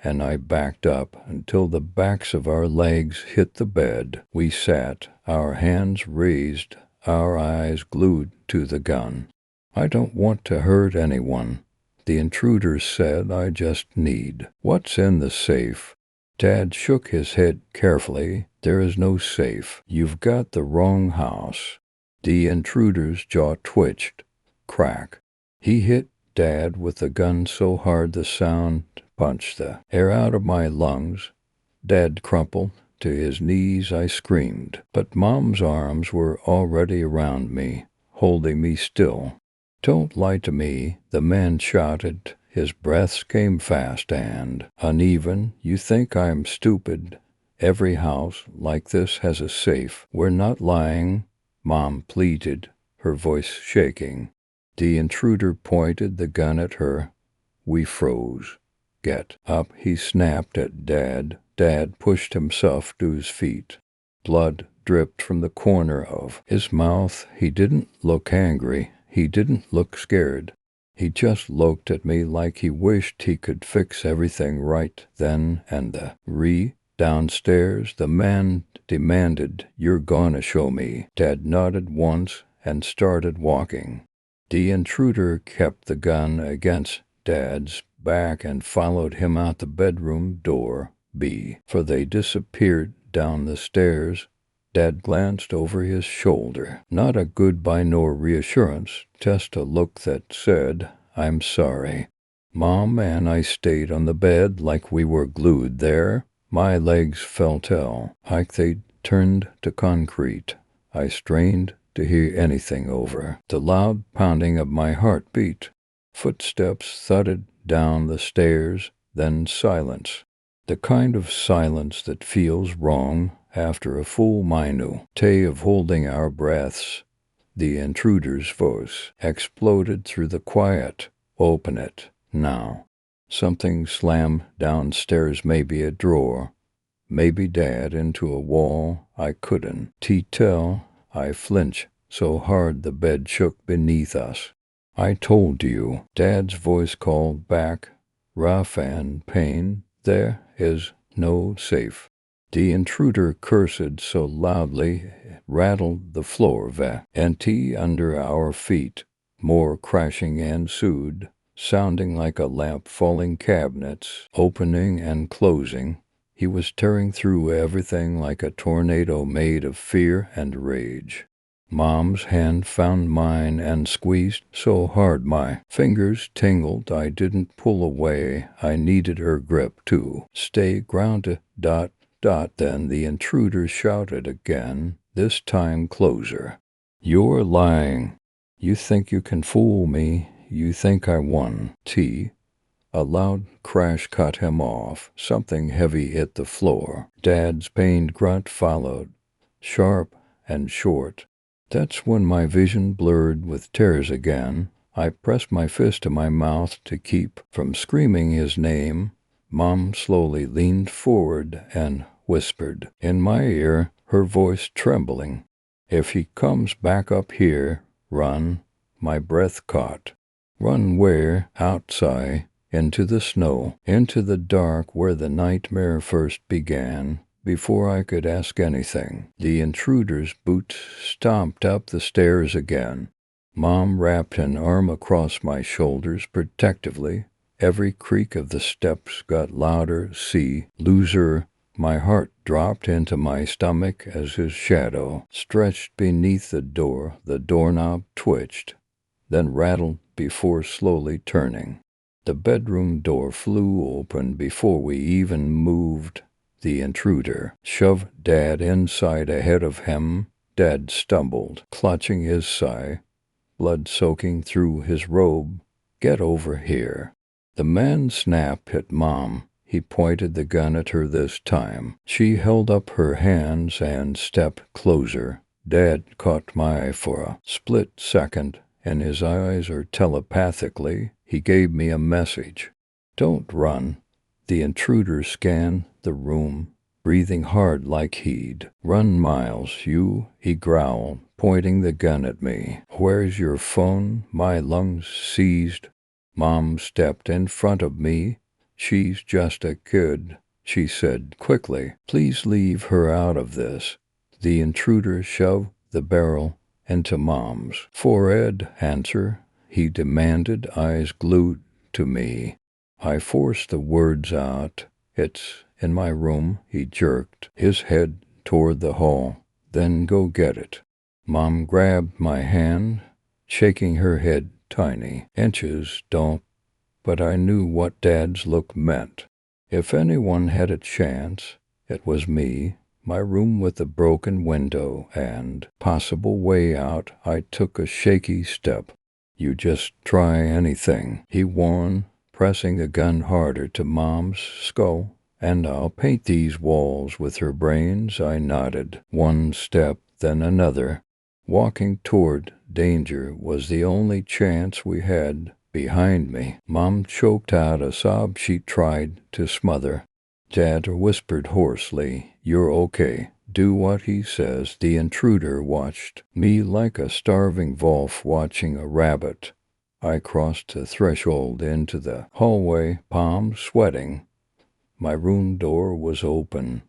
and I backed up until the backs of our legs hit the bed. We sat, our hands raised, our eyes glued to the gun. "I don't want to hurt anyone," the intruder said. "I just need what's in the safe." Dad shook his head carefully. "There is no safe. You've got the wrong house." The intruder's jaw twitched. Crack. He hit Dad with the gun so hard the sound punched the air out of my lungs. Dad crumpled to his knees. I screamed, but Mom's arms were already around me, holding me still. "Don't lie to me," the man shouted. His breaths came fast and uneven. "You think I'm stupid. Every house like this has a safe." "We're not lying," Mom pleaded, her voice shaking. The intruder pointed the gun at her. We froze. "Get up," he snapped at Dad. Dad pushed himself to his feet. Blood dripped from the corner of his mouth. He didn't look angry. He didn't look scared. He just looked at me like he wished he could fix everything right then and there. Downstairs, the man demanded, "You're gonna show me." Dad nodded once and started walking. The intruder kept the gun against Dad's back and followed him out the bedroom door B, for they disappeared down the stairs. Dad glanced over his shoulder. Not a goodbye nor reassurance, just a look that said, "I'm sorry." Mom and I stayed on the bed like we were glued there. My legs felt like they'd turned to concrete. I strained to hear anything over the loud pounding of my heartbeat. Footsteps thudded down the stairs, then silence. The kind of silence that feels wrong after a full minute of holding our breaths. The intruder's voice exploded through the quiet. "Open it, now." Something slammed downstairs, maybe a drawer, maybe Dad into a wall. I couldn't tell. I flinched so hard the bed shook beneath us. "I told you," Dad's voice called back, rough and pain. "There is no safe." The intruder cursed so loudly it rattled the floor, empty under our feet. More crashing ensued, sounding like a lamp falling, cabinets opening and closing. He was tearing through everything like a tornado made of fear and rage. Mom's hand found mine and squeezed so hard my fingers tingled. I didn't pull away. I needed her grip to stay grounded. Then the intruder shouted again, this time closer. You're lying. You think you can fool me. You think I won. A loud crash cut him off. Something heavy hit the floor. Dad's pained grunt followed, sharp and short. That's when my vision blurred with tears again. I pressed my fist to my mouth to keep from screaming his name. Mom slowly leaned forward and whispered in my ear, her voice trembling, "If he comes back up here, run." My breath caught. Run where? Outside. Into the snow, into the dark where the nightmare first began. Before I could ask anything, the intruder's boots stomped up the stairs again. Mom wrapped an arm across my shoulders protectively. Every creak of the steps got louder. Loser. My heart dropped into my stomach as his shadow stretched beneath the door. The doorknob twitched, then rattled before slowly turning. The bedroom door flew open before we even moved. The intruder shoved Dad inside ahead of him. Dad stumbled, clutching his side, blood soaking through his robe. "Get over here." The man snapped at Mom. He pointed the gun at her this time. She held up her hands and stepped closer. Dad caught my eye for a split second, and his eyes are telepathically. He gave me a message. "Don't run." The intruder scanned the room, breathing hard like he'd run miles. He growled, pointing the gun at me. "Where's your phone?" My lungs seized. Mom stepped in front of me. "She's just a kid," she said quickly. "Please leave her out of this." The intruder shoved the barrel into Mom's forehead. "Answer," he demanded, eyes glued to me. I forced the words out. "It's in my room." He jerked his head toward the hall. "Then go get it." Mom grabbed my hand, shaking her head tiny inches. "Don't." But I knew what Dad's look meant. If anyone had a chance, it was me. My room with the broken window and possible way out. I took a shaky step. "You just try anything," he warned, pressing the gun harder to Mom's skull. "And I'll paint these walls with her brains." I nodded. One step, then another. Walking toward danger was the only chance we had. Behind me, Mom choked out a sob she tried to smother. Dad whispered hoarsely, "You're okay. Do what he says." The intruder watched me like a starving wolf watching a rabbit. I crossed the threshold into the hallway, palms sweating. My room door was open,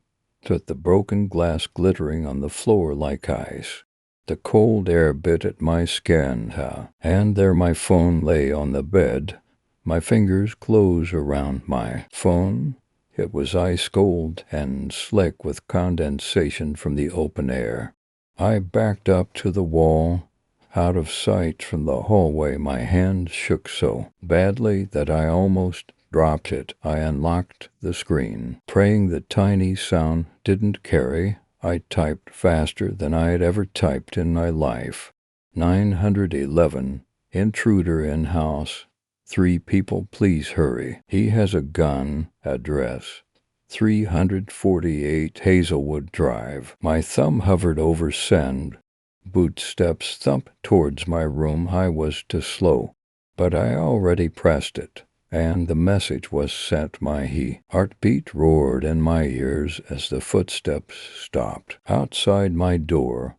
with the broken glass glittering on the floor like ice. The cold air bit at my skin, and there my phone lay on the bed. My fingers closed around my phone. It was ice cold and slick with condensation from the open air. I backed up to the wall, out of sight from the hallway. My hand shook so badly that I almost dropped it. I unlocked the screen, praying the tiny sound didn't carry. I typed faster than I had ever typed in my life. 911, intruder in house. 3 people, please hurry. He has a gun. Address 348 Hazelwood Drive. My thumb hovered over send. Bootsteps thumped towards my room. I was too slow, but I already pressed it, and the message was sent. My heartbeat roared in my ears as the footsteps stopped outside my door.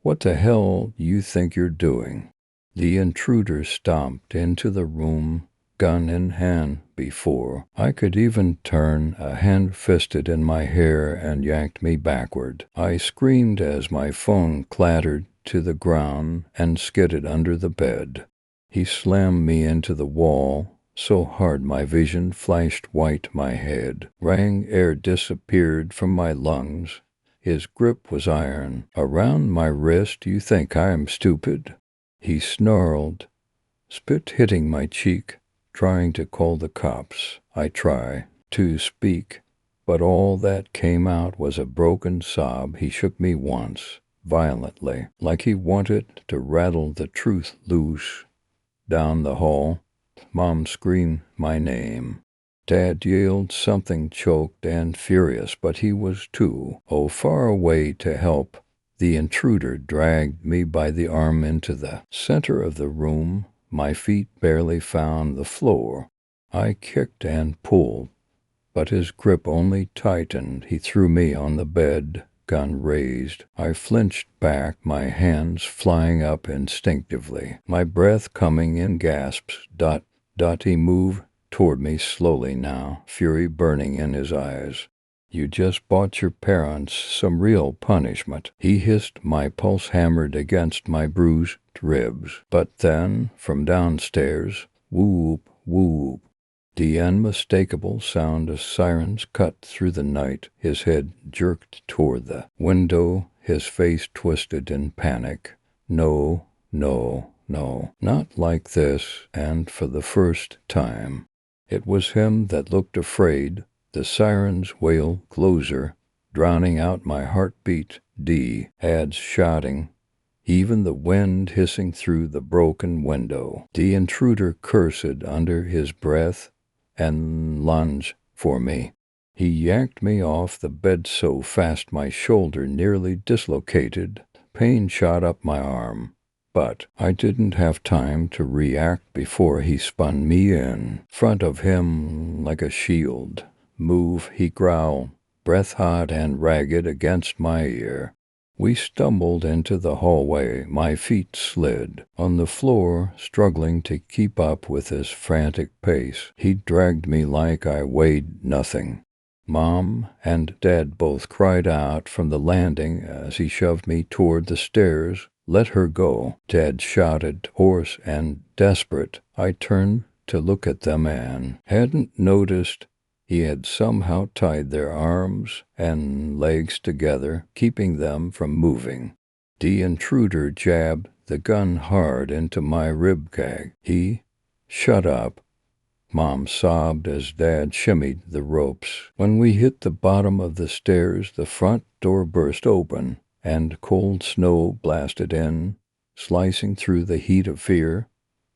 "What the hell you think you're doing?" The intruder stomped into the room, gun in hand. Before I could even turn, a hand fisted in my hair and yanked me backward. I screamed as my phone clattered to the ground and skidded under the bed. He slammed me into the wall so hard my vision flashed white. My head rang, air disappeared from my lungs. His grip was iron around my wrist. "You think I am stupid?" he snarled, spit hitting my cheek. "Trying to call the cops." I tried to speak, but all that came out was a broken sob. He shook me once, violently, like he wanted to rattle the truth loose. Down the hall, Mom screamed my name. Dad yelled something choked and furious, but he was too far away to help. The intruder dragged me by the arm into the center of the room. My feet barely found the floor. I kicked and pulled, but his grip only tightened. He threw me on the bed, gun raised. I flinched back, my hands flying up instinctively, my breath coming in gasps. He moved toward me slowly now, fury burning in his eyes. You just bought your parents some real punishment, he hissed. My pulse hammered against my bruised ribs. But then, from downstairs, whoop, whoop, the unmistakable sound of sirens cut through the night. His head jerked toward the window, his face twisted in panic. No, no, no, not like this, and for the first time. It was him that looked afraid. The sirens wail closer, drowning out my heartbeat. Ads shouting, even the wind hissing through the broken window. The intruder cursed under his breath and lunged for me. He yanked me off the bed so fast my shoulder nearly dislocated. Pain shot up my arm, but I didn't have time to react before he spun me in front of him like a shield. Move, he growled, breath hot and ragged against my ear. We stumbled into the hallway. My feet slid on the floor, struggling to keep up with his frantic pace. He dragged me like I weighed nothing. Mom and Dad both cried out from the landing as he shoved me toward the stairs. Let her go, Dad shouted, hoarse and desperate. I turned to look at them and hadn't noticed he had somehow tied their arms and legs together, keeping them from moving. The intruder jabbed the gun hard into my ribcage. Shut up, Mom sobbed as Dad shimmied the ropes. When we hit the bottom of the stairs, the front door burst open, and cold snow blasted in, slicing through the heat of fear.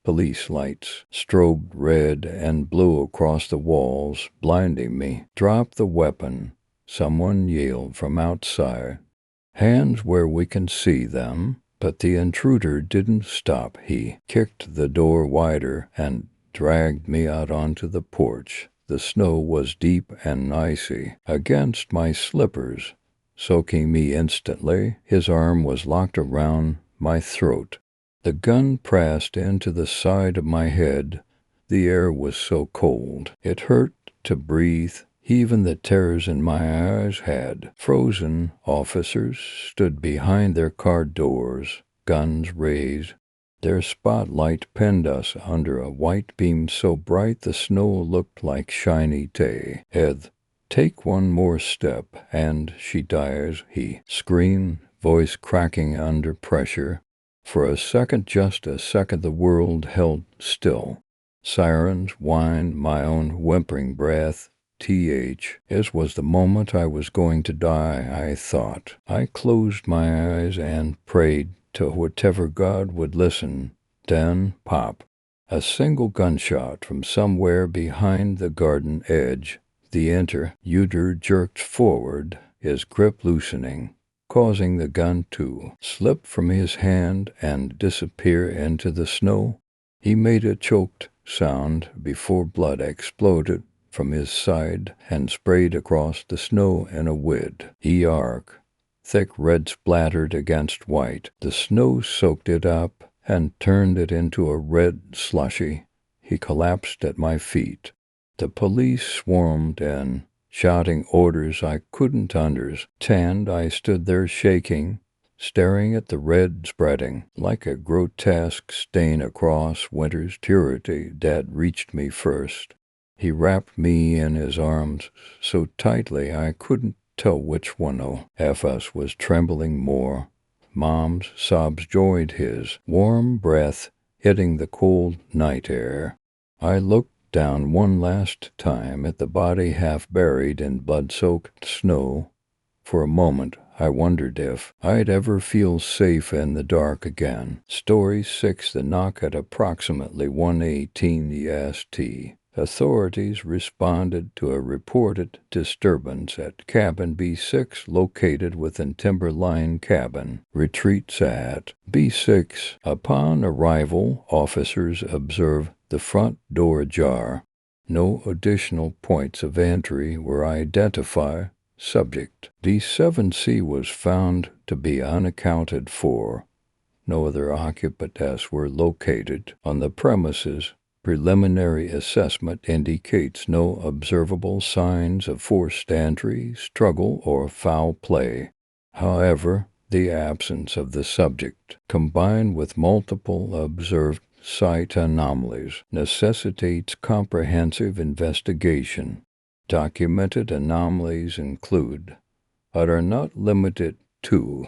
Police lights strobed red and blue across the walls, blinding me. Drop the weapon, someone yelled from outside. Hands where we can see them. But the intruder didn't stop. He kicked the door wider and dragged me out onto the porch. The snow was deep and icy against my slippers, soaking me instantly. His arm was locked around my throat. The gun pressed into the side of my head. The air was so cold, it hurt to breathe. Even the tears in my eyes had frozen. Officers stood behind their car doors, guns raised. Their spotlight pinned us under a white beam so bright the snow looked like shiny day. Take one more step, and she dies, he screamed, voice cracking under pressure. For a second, just a second, the world held still. Sirens whined, my own whimpering breath. This was the moment I was going to die, I thought. I closed my eyes and prayed to whatever God would listen. Then, pop. A single gunshot from somewhere behind the garden edge. The intruder jerked forward, his grip loosening, causing the gun to slip from his hand and disappear into the snow. He made a choked sound before blood exploded from his side and sprayed across the snow in a wid. Arc. Thick red splattered against white. The snow soaked it up and turned it into a red slushy. He collapsed at my feet. The police swarmed in, shouting orders I couldn't understand. I stood there shaking, staring at the red spreading like a grotesque stain across winter's purity. Dad reached me first. He wrapped me in his arms so tightly I couldn't tell which one of us was trembling more. Mom's sobs joined his warm breath hitting the cold night air. I looked down one last time at the body half buried in blood-soaked snow. For a moment I wondered if I'd ever feel safe in the dark again. Story 6. The knock at approximately 1:18 EST. Authorities responded to a reported disturbance at cabin B6 located within Timberline Cabin Retreats at B6. Upon arrival, officers observed the front door ajar. No additional points of entry were identified. Subject. D7C was found to be unaccounted for. No other occupants were located on the premises. Preliminary assessment indicates no observable signs of forced entry, struggle, or foul play. However, the absence of the subject, combined with multiple observed site anomalies, necessitates comprehensive investigation. Documented anomalies include, but are not limited to,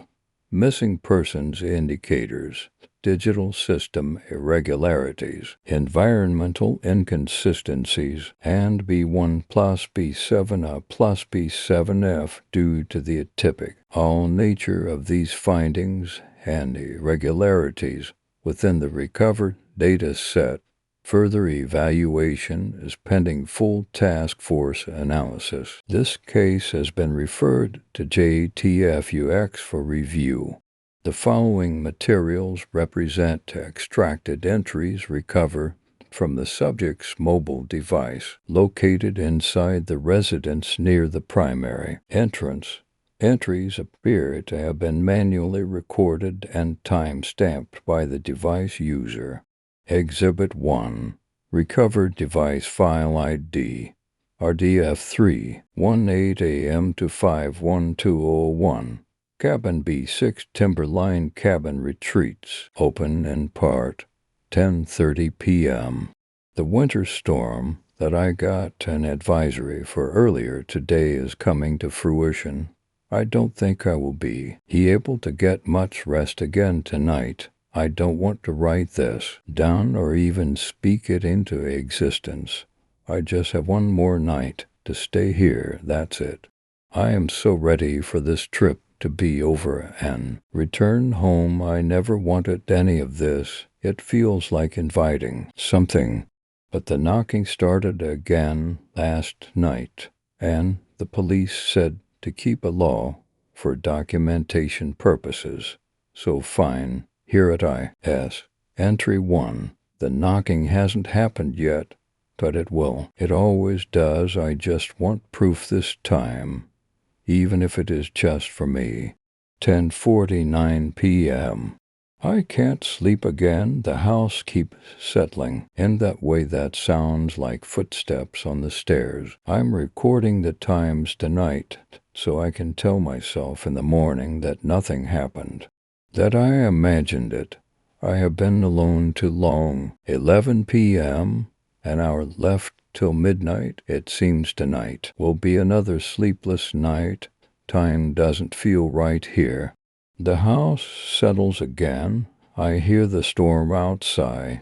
missing persons indicators, digital system irregularities, environmental inconsistencies, and B1 plus B7A plus B7F due to the atypic all nature of these findings and irregularities within the recovered data set. Further evaluation is pending full task force analysis. This case has been referred to JTFUX for review. The following materials represent extracted entries recovered from the subject's mobile device located inside the residence near the primary entrance. Entries appear to have been manually recorded and time-stamped by the device user. Exhibit 1. Recovered device file ID. RDF3, 1:08 a.m. to 5:12:01. Cabin B6 Timberline Cabin Retreats. Open in part. 10:30 p.m. The winter storm that I got an advisory for earlier today is coming to fruition. I don't think I will be able to get much rest again tonight. I don't want to write this down or even speak it into existence. I just have one more night to stay here, that's it. I am so ready for this trip to be over and return home. I never wanted any of this. It feels like inviting something. But the knocking started again last night, and the police said to keep a law for documentation purposes. So fine. Here it is. Entry 1. The knocking hasn't happened yet, but it will. It always does. I just want proof this time, even if it is just for me. 10:49 p.m. I can't sleep again. The house keeps settling in that way that sounds like footsteps on the stairs. I'm recording the times tonight so I can tell myself in the morning that nothing happened, that I imagined it. I have been alone too long. 11 p.m., an hour left till midnight. It seems tonight will be another sleepless night. Time doesn't feel right here. The house settles again. I hear the storm outside.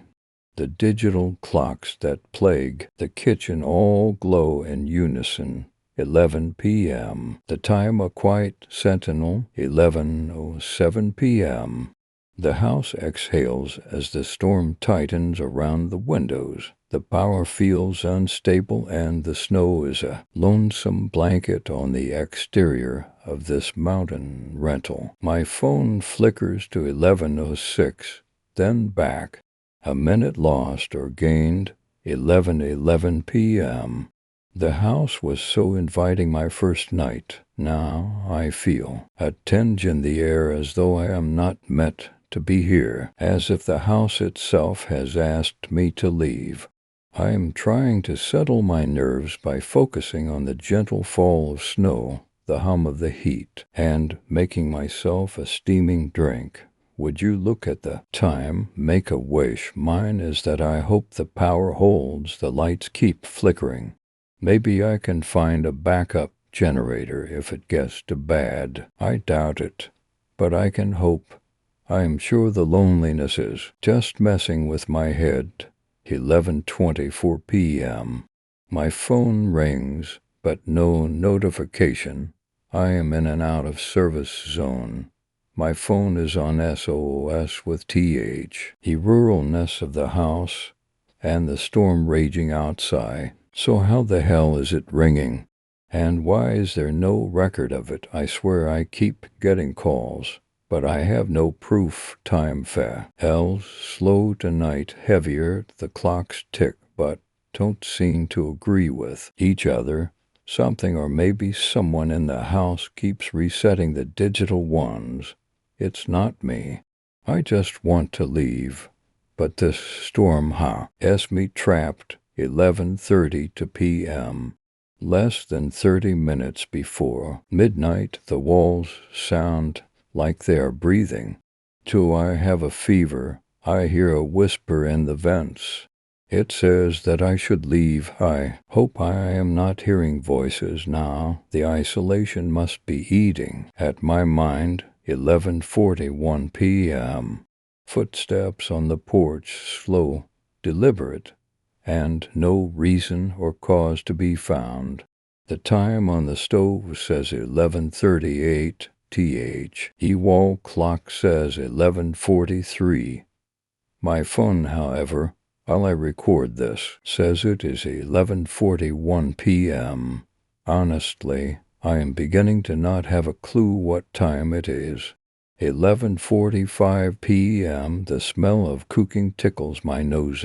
The digital clocks that plague the kitchen all glow in unison. 11 p.m. The time a quiet sentinel. 11:07 p.m. The house exhales as the storm tightens around the windows. The power feels unstable and the snow is a lonesome blanket on the exterior of this mountain rental. My phone flickers to 11:06, then back. A minute lost or gained. 11:11 p.m. The house was so inviting my first night. Now I feel a tinge in the air as though I am not meant to be here, as if the house itself has asked me to leave. I am trying to settle my nerves by focusing on the gentle fall of snow, the hum of the heat, and making myself a steaming drink. Would you look at the time? Make a wish. Mine is that I hope the power holds, the lights keep flickering. Maybe I can find a backup generator if it gets too bad. I doubt it, but I can hope. I am sure the loneliness is just messing with my head. 11:24 p.m. My phone rings, but no notification. I am in an out-of-service zone. My phone is on SOS with TH. The ruralness of the house and the storm raging outside. So how the hell is it ringing? And why is there no record of it? I swear I keep getting calls, but I have no proof. Time L's slow tonight, heavier, the clocks tick, but don't seem to agree with each other. Something or maybe someone in the house keeps resetting the digital ones. It's not me. I just want to leave. But this storm has me trapped. 11:30 p.m. Less than 30 minutes before midnight, the walls sound like they are breathing. Do I have a fever? I hear a whisper in the vents. It says that I should leave. I hope I am not hearing voices now. The isolation must be eating at my mind. 11:41 p.m. Footsteps on the porch, slow, deliberate, and no reason or cause to be found. The time on the stove says 11:38 th. The wall clock says 11:43. My phone, however, while I record this, says it is 11:41 p.m. Honestly, I am beginning to not have a clue what time it is. 11:45 p.m. The smell of cooking tickles my nose.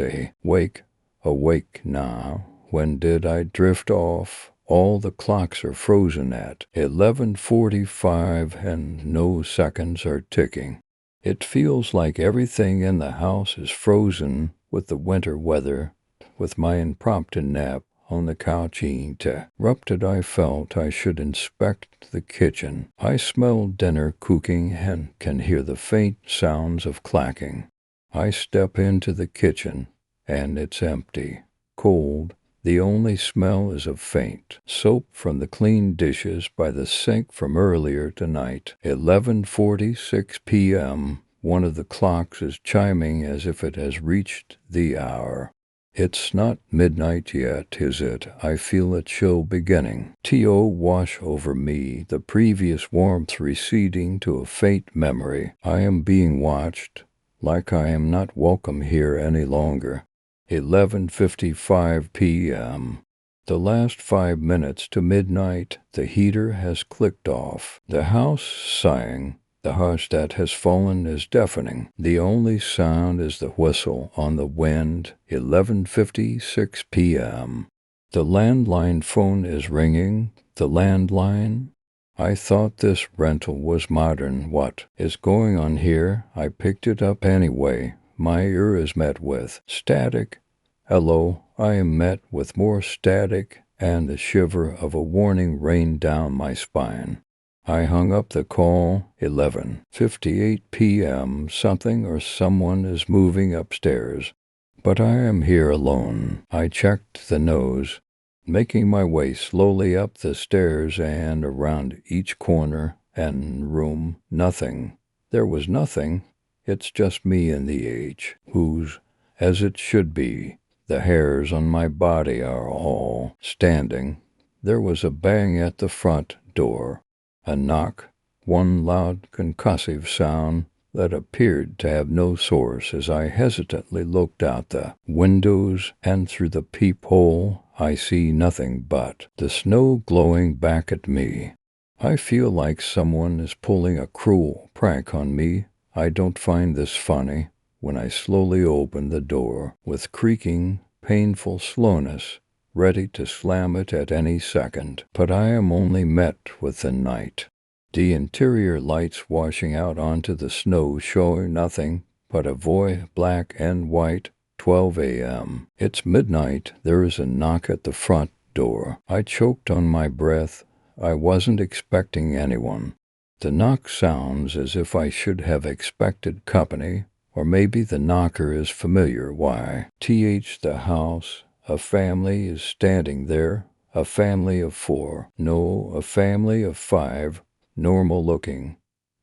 Awake now. When did I drift off? All the clocks are frozen at 11:45 and no seconds are ticking. It feels like everything in the house is frozen with the winter weather, with my impromptu nap on the couch interrupted. I felt I should inspect the kitchen. I smell dinner cooking and can hear the faint sounds of clacking. I step into the kitchen, and it's empty, cold. The only smell is of faint soap from the clean dishes by the sink from earlier tonight. 11:46 p.m. One of the clocks is chiming as if it has reached the hour. It's not midnight yet, is it? I feel a chill beginning to wash over me, the previous warmth receding to a faint memory. I am being watched, like I am not welcome here any longer. 11:55 p.m. The last 5 minutes to midnight, the heater has clicked off. The house sighing. The hush that has fallen is deafening. The only sound is the whistle on the wind. 11:56 p.m. The landline phone is ringing. The landline? I thought this rental was modern. What is going on here? I picked it up anyway. My ear is met with static. Hello, I am met with more static, and the shiver of a warning rained down my spine. I hung up the call. 11:58 p.m. Something or someone is moving upstairs, but I am here alone. I checked the nose, making my way slowly up the stairs and around each corner and room. Nothing. There was nothing. It's just me and the who's as it should be. The hairs on my body are all standing. There was a bang at the front door. A knock, one loud concussive sound that appeared to have no source. As I hesitantly looked out the windows and through the peephole, I see nothing but the snow glowing back at me. I feel like someone is pulling a cruel prank on me. I don't find this funny when I slowly open the door with creaking, painful slowness, ready to slam it at any second. But I am only met with the night. The interior lights washing out onto the snow showing nothing but a void black and white. 12 a.m. It's midnight. There is a knock at the front door. I choked on my breath. I wasn't expecting anyone. The knock sounds as if I should have expected company, or maybe the knocker is familiar. Why? The house. A family is standing there. A family of 4. No, a family of 5. Normal looking.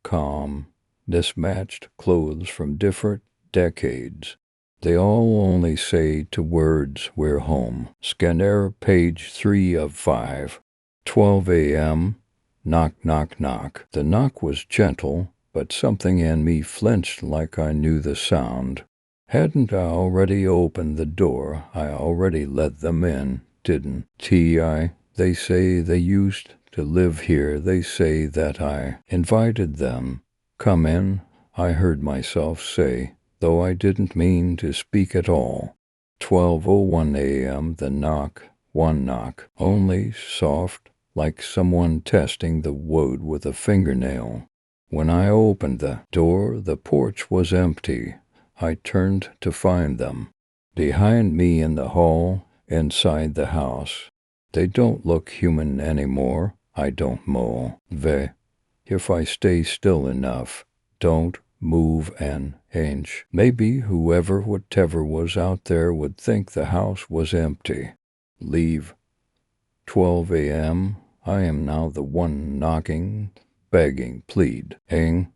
Calm. Mismatched clothes from different decades. They all only say 2 words, "We're home." Scanner page 3 of 5. 12 a.m. Knock, knock, knock. The knock was gentle, but something in me flinched like I knew the sound. Hadn't I already opened the door? I already let them in, didn't I? They say they used to live here. They say that I invited them. Come in, I heard myself say, though I didn't mean to speak at all. 12:01 a.m. The knock, one knock, only soft, like someone testing the wood with a fingernail. When I opened the door, the porch was empty. I turned to find them. Behind me in the hall, inside the house. They don't look human anymore. I don't mow. If I stay still enough, don't move an inch. Maybe whatever was out there would think the house was empty. Leave. 12 a.m. I am now the one knocking, begging, pleading.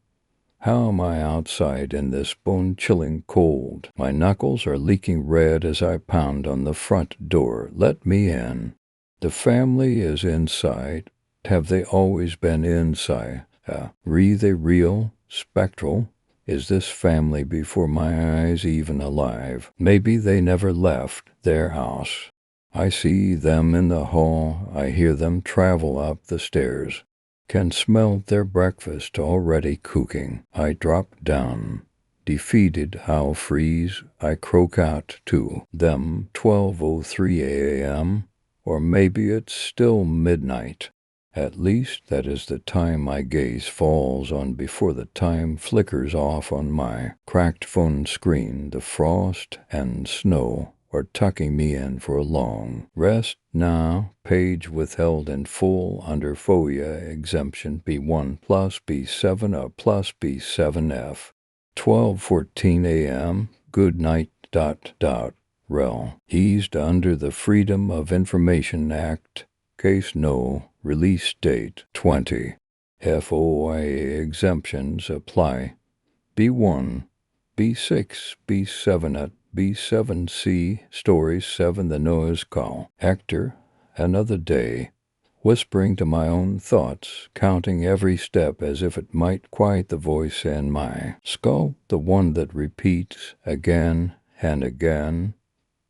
How am I outside in this bone-chilling cold? My knuckles are leaking red as I pound on the front door. Let me in. The family is inside. Have they always been inside? They real, spectral? Is this family before my eyes even alive? Maybe they never left their house. I see them in the hall. I hear them travel up the stairs. Can smell their breakfast already cooking. I drop down. Defeated, I'll freeze. I croak out to them. 12:03 a.m. Or maybe it's still midnight. At least that is the time my gaze falls on before the time flickers off on my cracked phone screen. The frost and snow are tucking me in for a long rest now. Page withheld in full under FOIA exemption B1 plus B7 plus B7F. 12:14 a.m. Good night. Rel. Eased under the Freedom of Information Act. Case no. Release date 20. FOIA exemptions apply. B1, B6, B7 at B7C, Stories 7. The noise call. Hector, another day. Whispering to my own thoughts, counting every step as if it might quiet the voice in my skull, the one that repeats again and again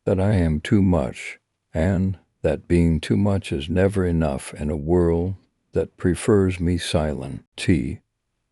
that I am too much, and that being too much is never enough in a world that prefers me silent.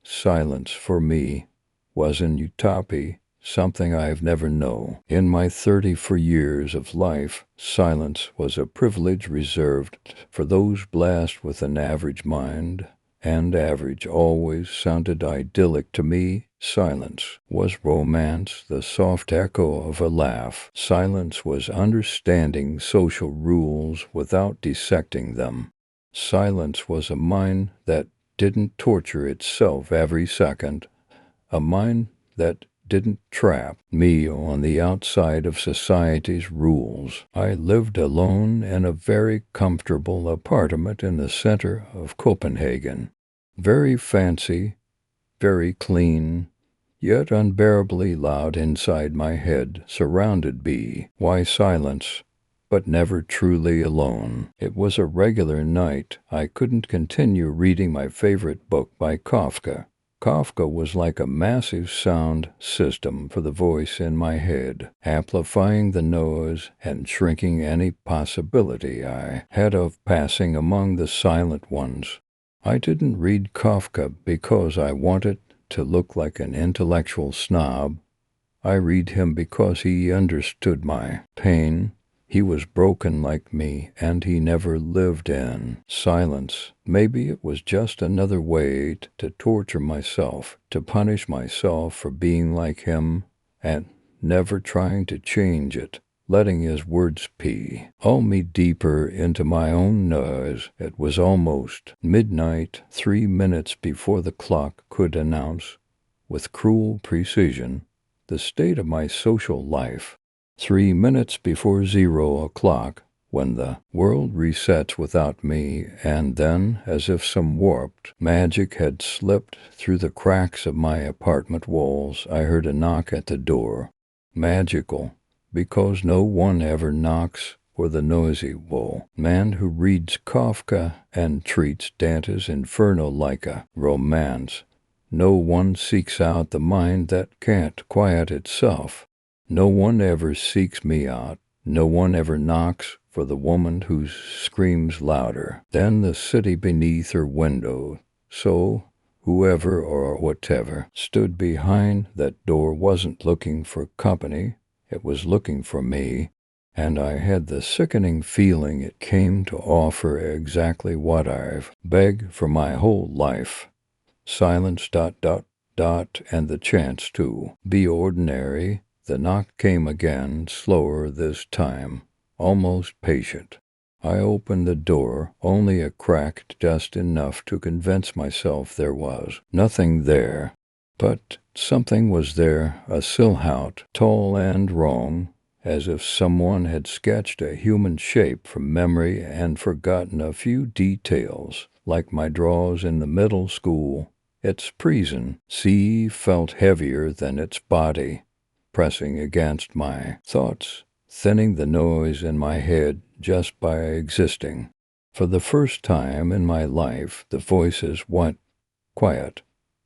Silence for me was an utopia, something I've never known. In my 34 years of life, silence was a privilege reserved for those blessed with an average mind, and average always sounded idyllic to me. Silence was romance, the soft echo of a laugh. Silence was understanding social rules without dissecting them. Silence was a mind that didn't torture itself every second, a mind that didn't trap me on the outside of society's rules. I lived alone in a very comfortable apartment in the center of Copenhagen. Very fancy, very clean, yet unbearably loud inside my head, surrounded by why silence, but never truly alone. It was a regular night. I couldn't continue reading my favorite book by Kafka. Kafka was like a massive sound system for the voice in my head, amplifying the noise and shrinking any possibility I had of passing among the silent ones. I didn't read Kafka because I wanted to look like an intellectual snob. I read him because he understood my pain. He was broken like me, and he never lived in silence. Maybe it was just another way to torture myself, to punish myself for being like him, and never trying to change it, letting his words pull me deeper into my own noise. It was almost midnight, 3 minutes before the clock could announce, with cruel precision, the state of my social life. 3 minutes before 0 o'clock, when the world resets without me, and then, as if some warped magic had slipped through the cracks of my apartment walls, I heard a knock at the door. Magical, because no one ever knocks or the noisy wool. Man who reads Kafka and treats Dante's Inferno like a romance. No one seeks out the mind that can't quiet itself. No one ever seeks me out. No one ever knocks for the woman who screams louder than the city beneath her window. So whoever or whatever stood behind that door wasn't looking for company, it was looking for me, and I had the sickening feeling it came to offer exactly what I've begged for my whole life. Silence, ... and the chance to be ordinary. The knock came again, slower this time, almost patient. I opened the door, only a crack just enough to convince myself there was nothing there. But something was there, a silhouette, tall and wrong, as if someone had sketched a human shape from memory and forgotten a few details, like my draws in the middle school. Its prison felt heavier than its body, pressing against my thoughts, thinning the noise in my head just by existing. For the first time in my life, the voices went quiet.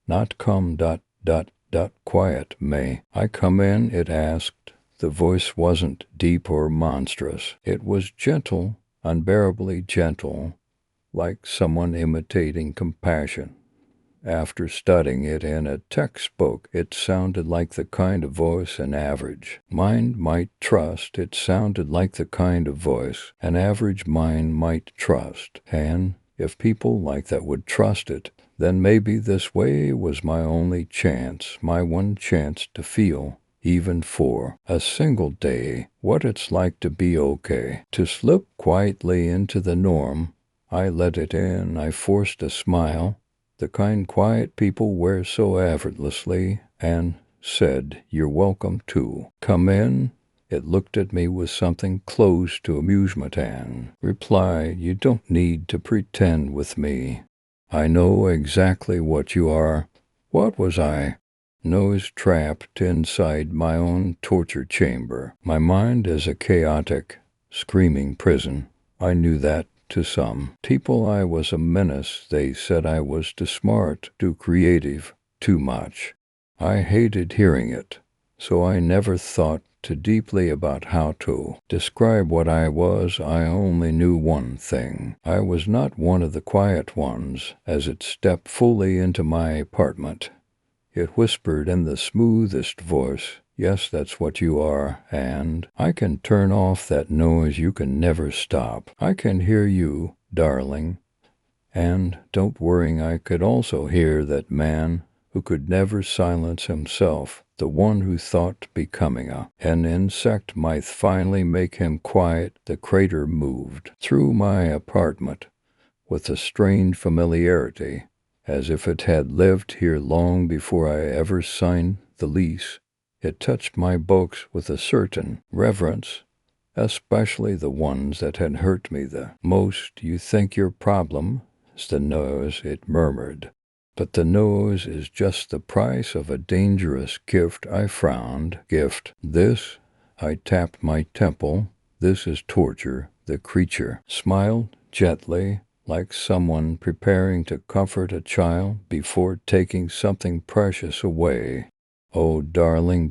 Not come ... quiet, May I come in? It asked. The voice wasn't deep or monstrous. It was gentle, unbearably gentle, like someone imitating compassion. After studying it in a textbook, it sounded like the kind of voice an average mind might trust. It sounded like the kind of voice an average mind might trust. And if people like that would trust it, then maybe this way was my only chance, my one chance to feel, even for a single day, what it's like to be okay, to slip quietly into the norm. I let it in. I forced a smile, the kind quiet people wear so effortlessly, and said, "You're welcome to come in." It looked at me with something close to amusement and replied, "You don't need to pretend with me. I know exactly what you are." What was I? Nose trapped inside my own torture chamber. My mind is a chaotic, screaming prison. I knew that. To some people I was a menace. They said I was too smart, too creative, too much. I hated hearing it, so I never thought too deeply about how to describe what I was. I only knew one thing. I was not one of the quiet ones. As it stepped fully into my apartment, it whispered in the smoothest voice, "Yes, that's what you are, and I can turn off that noise you can never stop. I can hear you, darling. And don't worry, I could also hear that man who could never silence himself, the one who thought becoming an insect might finally make him quiet." The crater moved through my apartment with a strange familiarity, as if it had lived here long before I ever signed the lease. It touched my books with a certain reverence, especially the ones that had hurt me the most. "You think your problem is the nose," it murmured. "But the nose is just the price of a dangerous gift." I frowned. Gift. This? I tapped my temple. This is torture. The creature smiled gently, like someone preparing to comfort a child before taking something precious away. "Oh, darling, ...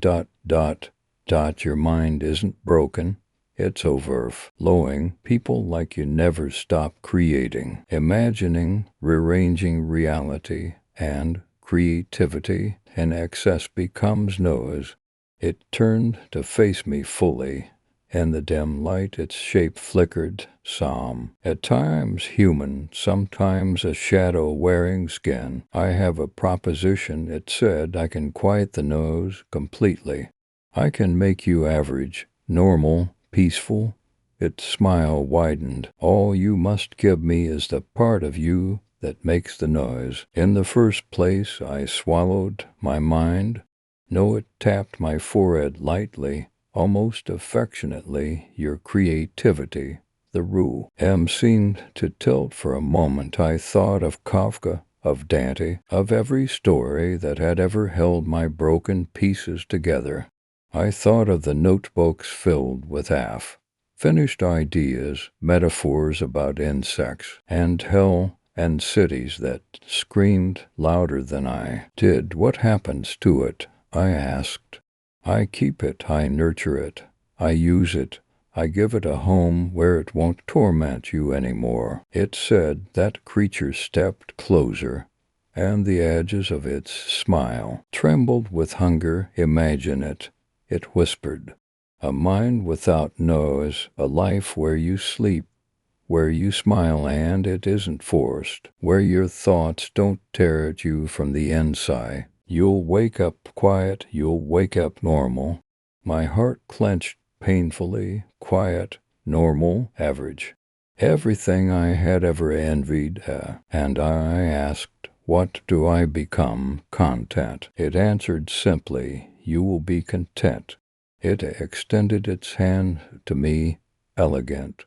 your mind isn't broken. It's overflowing. People like you never stop creating, imagining, rearranging reality, and creativity in excess becomes noise." It turned to face me fully. In the dim light, its shape flickered, solemn, at times human, sometimes a shadow wearing skin. "I have a proposition," it said. "I can quiet the nose completely. I can make you average, normal, peaceful." Its smile widened. "All you must give me is the part of you that makes the noise." In the first place, I swallowed my mind. No, it tapped my forehead lightly, almost affectionately. "Your creativity." The seemed to tilt for a moment. I thought of Kafka, of Dante, of every story that had ever held my broken pieces together. I thought of the notebooks filled with finished ideas, metaphors about insects, and hell and cities that screamed louder than I did. What happens to it? I asked. I keep it, I nurture it, I use it, I give it a home where it won't torment you anymore. It said. That creature stepped closer, and the edges of its smile trembled with hunger. Imagine it, it whispered. A mind without noise, a life where you sleep, where you smile and it isn't forced, where your thoughts don't tear at you from the inside. You'll wake up quiet, you'll wake up normal. My heart clenched painfully, quiet, normal, average. Everything I had ever envied, and I asked, what do I become? Content. It answered simply, you will be content. It extended its hand to me, elegant,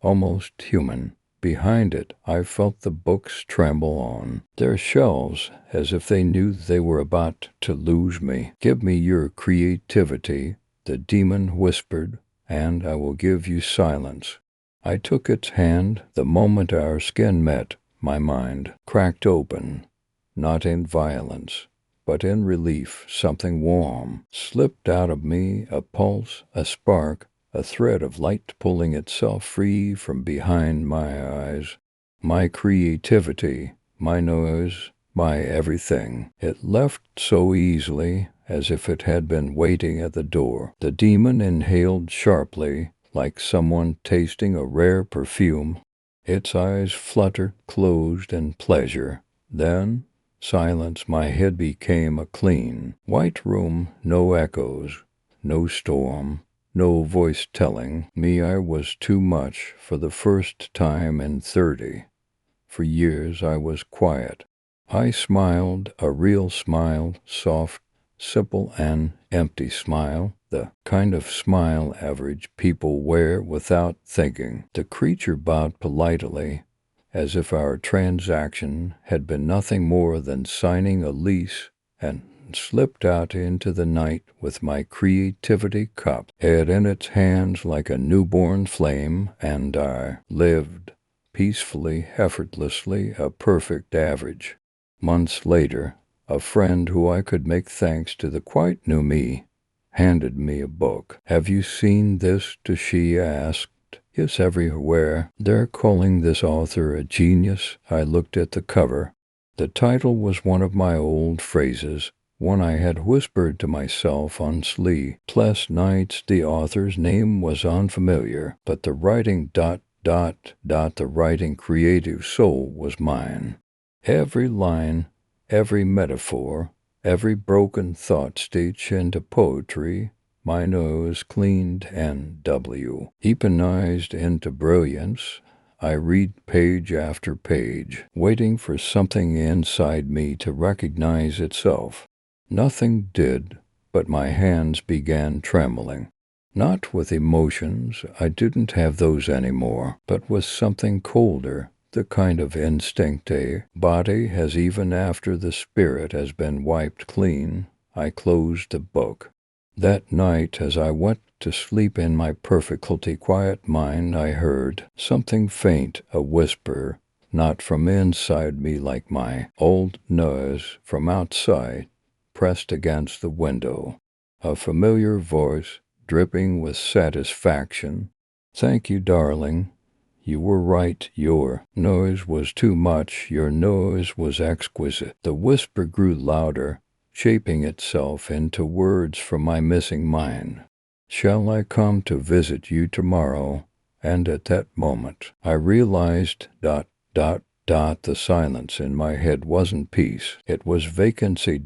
almost human. Behind it, I felt the books tremble on their shelves as if they knew they were about to lose me. Give me your creativity, the demon whispered, and I will give you silence. I took its hand. The moment our skin met, my mind cracked open, not in violence, but in relief. Something warm slipped out of me, a pulse, a spark, a thread of light pulling itself free from behind my eyes. My creativity, my nose, my everything. It left so easily, as if it had been waiting at the door. The demon inhaled sharply, like someone tasting a rare perfume. Its eyes fluttered, closed in pleasure. Then silence. My head became a clean, white room, no echoes, no storm, no voice telling me I was too much. For the first time in 30. For years I was quiet. I smiled, a real smile, soft, simple, and empty smile, the kind of smile average people wear without thinking. The creature bowed politely, as if our transaction had been nothing more than signing a lease, and slipped out into the night with my creativity cup, it in its hands like a newborn flame, and I lived peacefully, effortlessly, a perfect average. Months later, a friend who I could make thanks to the quite new me handed me a book. Have you seen this? She asked. Yes, everywhere. They're calling this author a genius. I looked at the cover. The title was one of my old phrases, one I had whispered to myself on sleepless nights. The author's name was unfamiliar, but the writing the writing creative soul was mine. Every line, every metaphor, every broken thought stitched into poetry, my nose cleaned and deepenized into brilliance. I read page after page, waiting for something inside me to recognize itself. Nothing did, but my hands began trembling. Not with emotions, I didn't have those anymore, but with something colder, the kind of instinct a body has even after the spirit has been wiped clean. I closed the book. That night, as I went to sleep in my perfectly quiet mind, I heard something faint, a whisper, not from inside me like my old nose, from outside, pressed against the window. A familiar voice, dripping with satisfaction. Thank you, darling. You were right. Your nose was too much. Your nose was exquisite. The whisper grew louder, shaping itself into words from my missing mind. Shall I come to visit you tomorrow? And at that moment, I realized the silence in my head wasn't peace. It was vacancy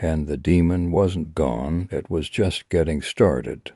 and the demon wasn't gone. It was just getting started.